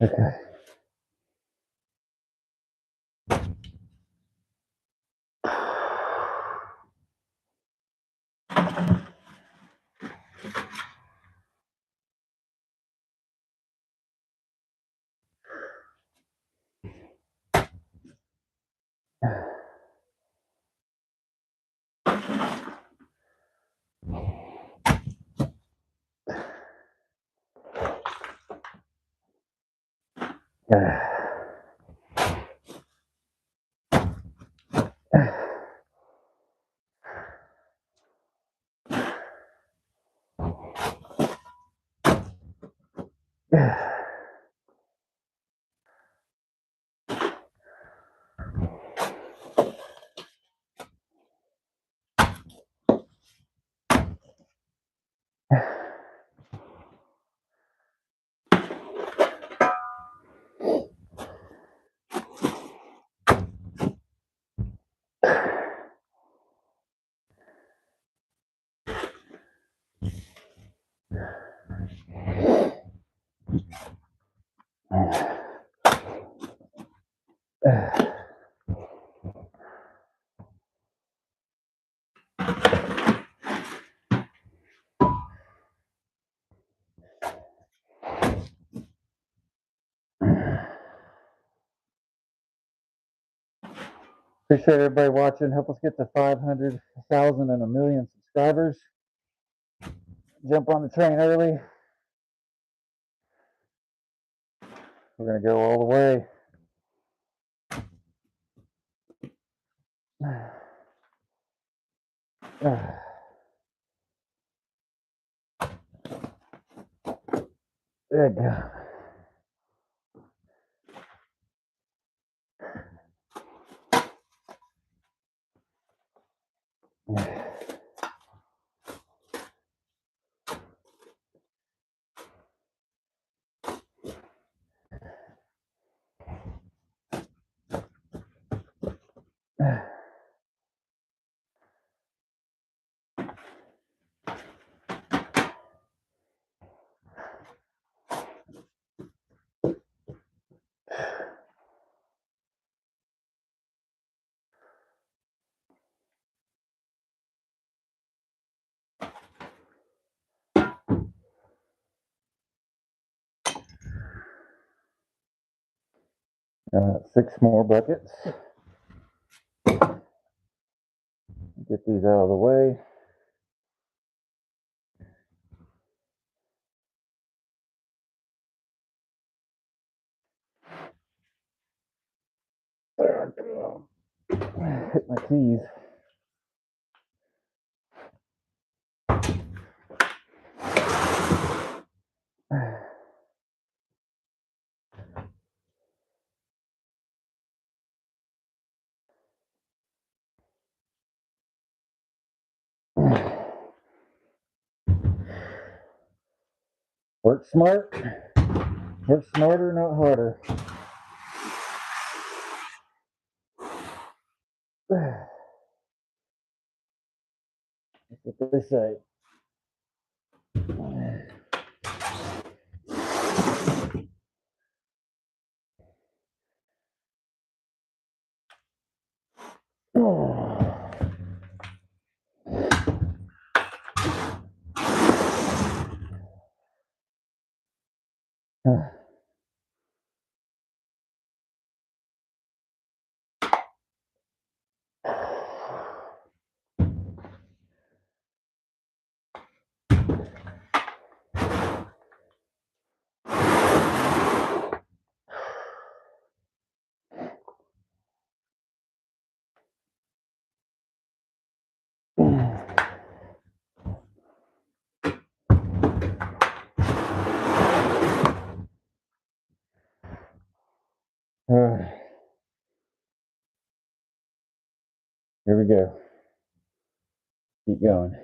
Okay. Appreciate everybody watching. Help us get to 500,000 and a million subscribers. Jump on the train early. We're going to go all the way. There you go. Six more buckets. Get these out of the way. There I go. Hit my keys. Work smart. Work smarter, not harder. That's what they say. Here we go. Keep going.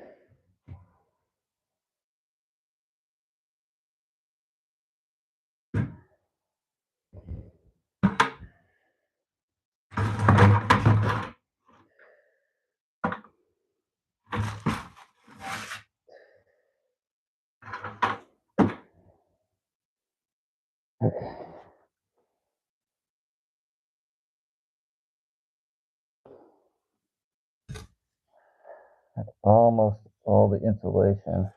Okay. That's almost all the insulation.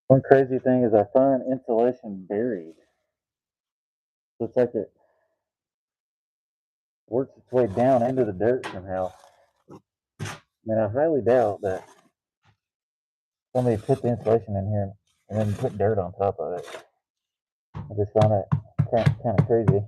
One crazy thing is I find insulation buried. Looks like it works its way down into the dirt somehow. I mean, I highly doubt that somebody put the insulation in here and then put dirt on top of it. I just found that kind of crazy.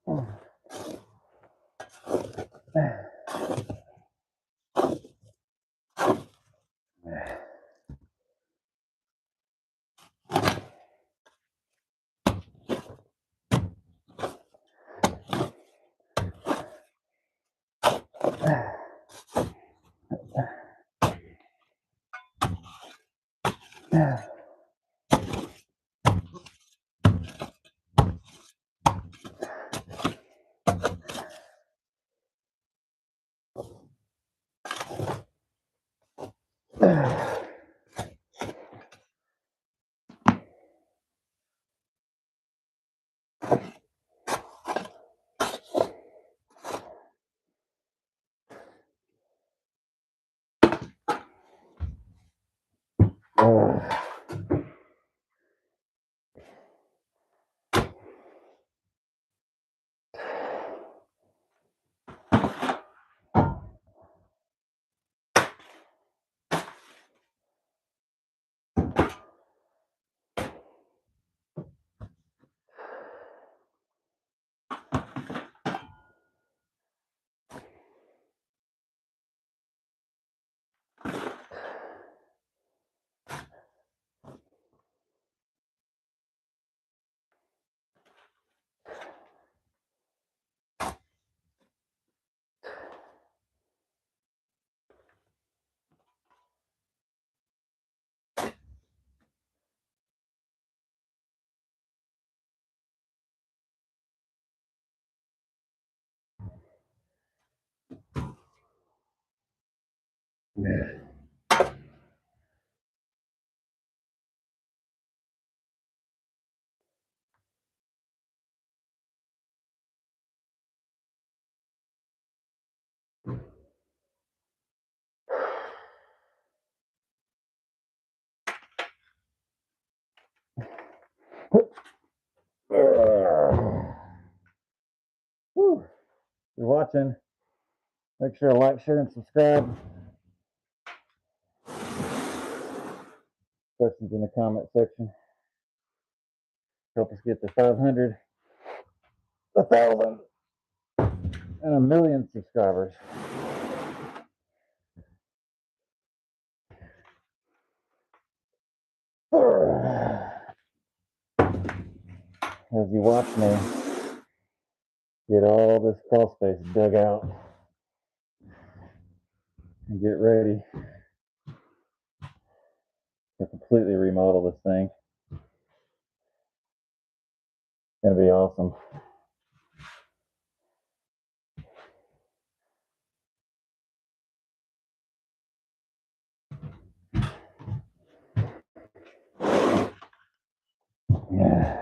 Whew. If you're watching, make sure to like, share, and subscribe. Questions in the comment section. Help us get to 500, 1,000, and 1,000,000 subscribers. As you watch me get all this crawl space dug out and get ready to completely remodel this thing. It's gonna be awesome. Yeah.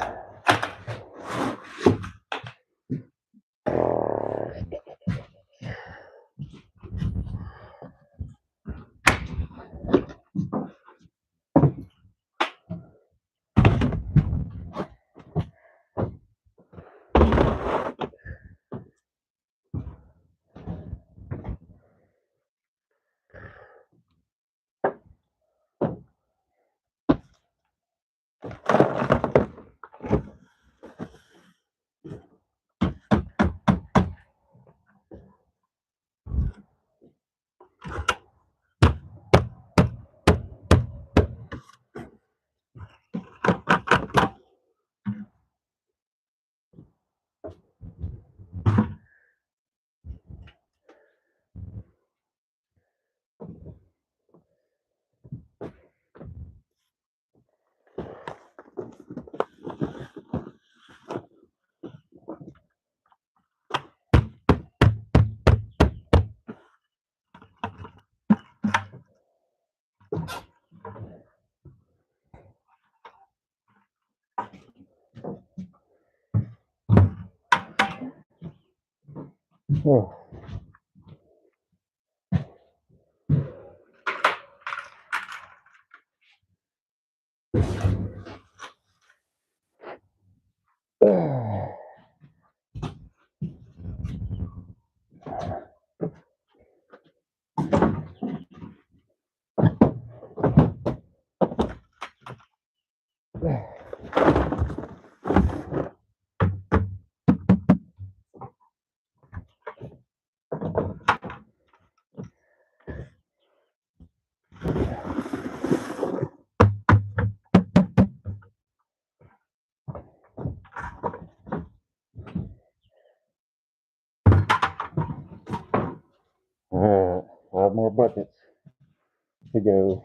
Oh. buckets to go.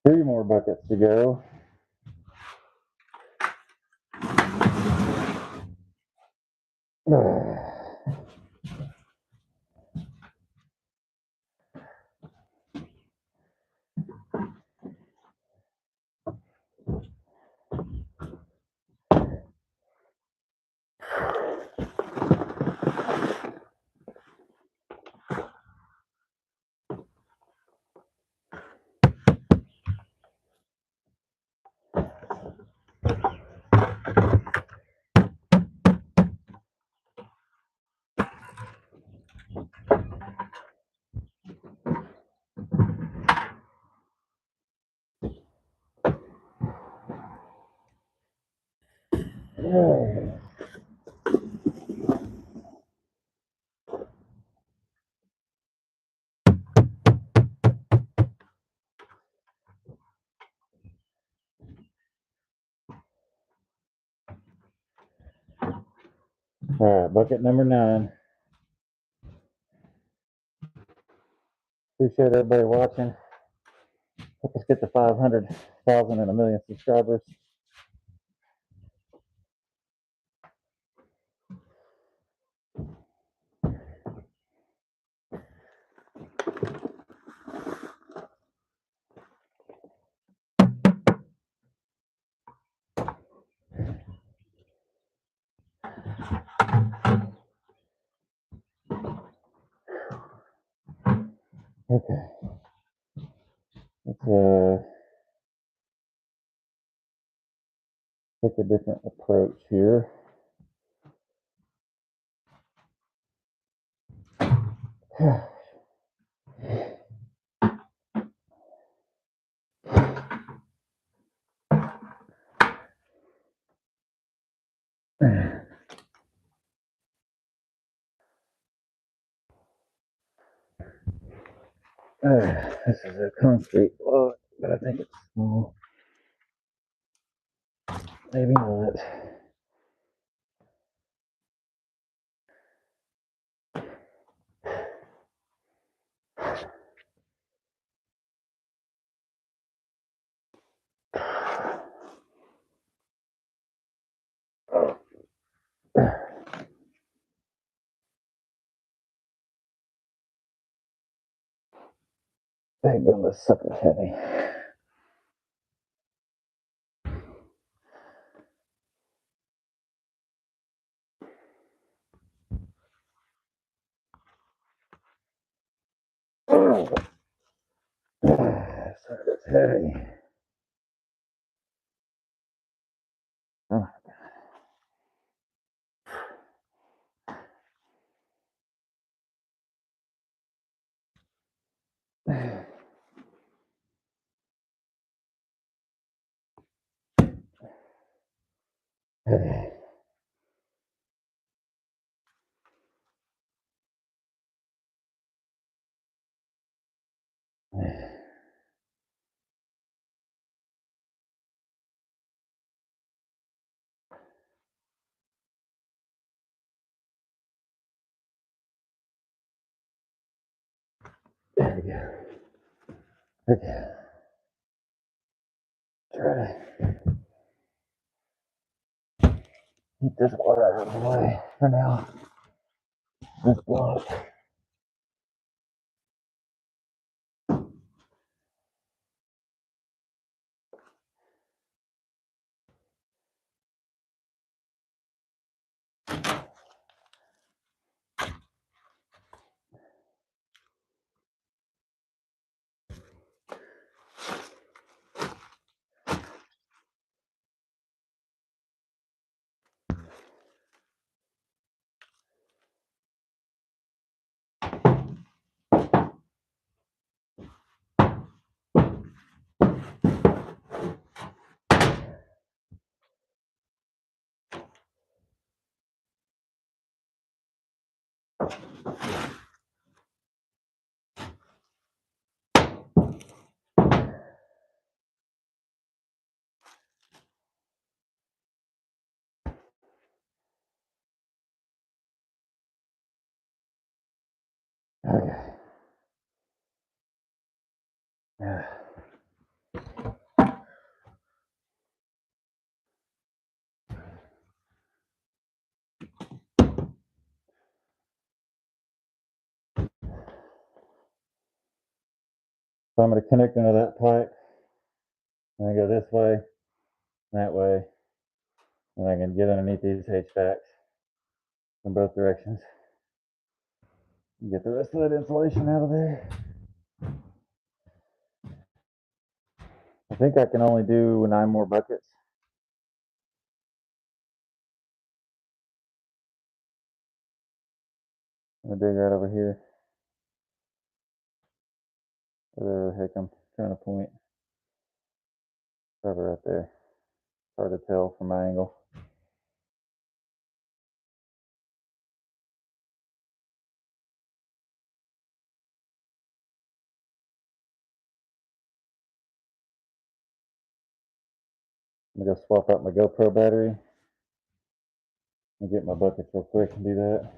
Three more buckets to go. All right, bucket number 9. Appreciate everybody watching. Help us get to 500,000 and a million subscribers. Okay. Let's take a different approach here. This is a concrete block, but I think it's small. Maybe not. Thank goodness, sucker's heavy. Sucker's heavy. Oh. Okay. There we go. Okay. Try to keep this water out of the way for now. This block. Okay. Yeah. So I'm going to connect into that pipe, and I go this way, that way, and I can get underneath these HVACs in both directions. Get the rest of that insulation out of there. I think I can only do 9 more buckets. I'm gonna dig right over here. Where the heck I'm trying to point. Probably right there. Hard to tell from my angle. I'm gonna go swap out my GoPro battery and get my buckets real quick and do that.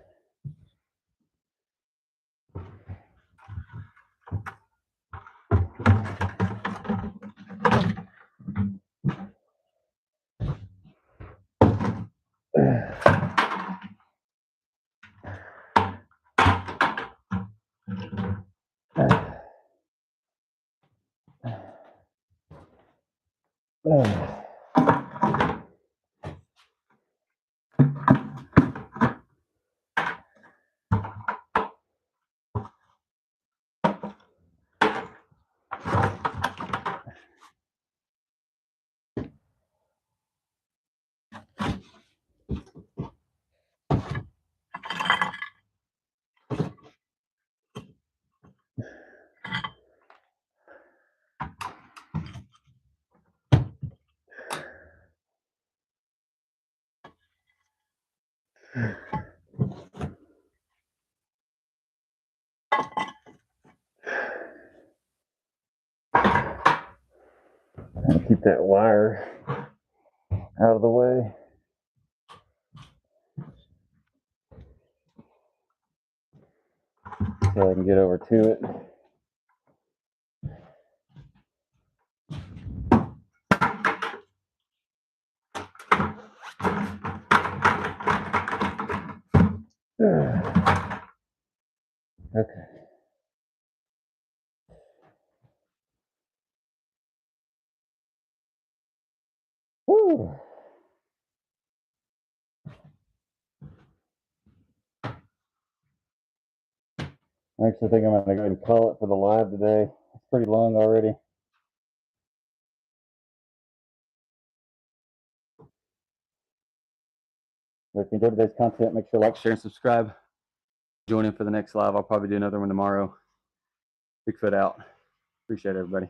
Keep that wire out of the way. So I can get over to it. Okay. Woo. I actually think I'm going to go ahead and call it for the live today. It's pretty long already. But if you enjoyed today's content, make sure to like, share, and subscribe. Join in for the next live. I'll probably do another one tomorrow. Bigfoot out. Appreciate it, everybody.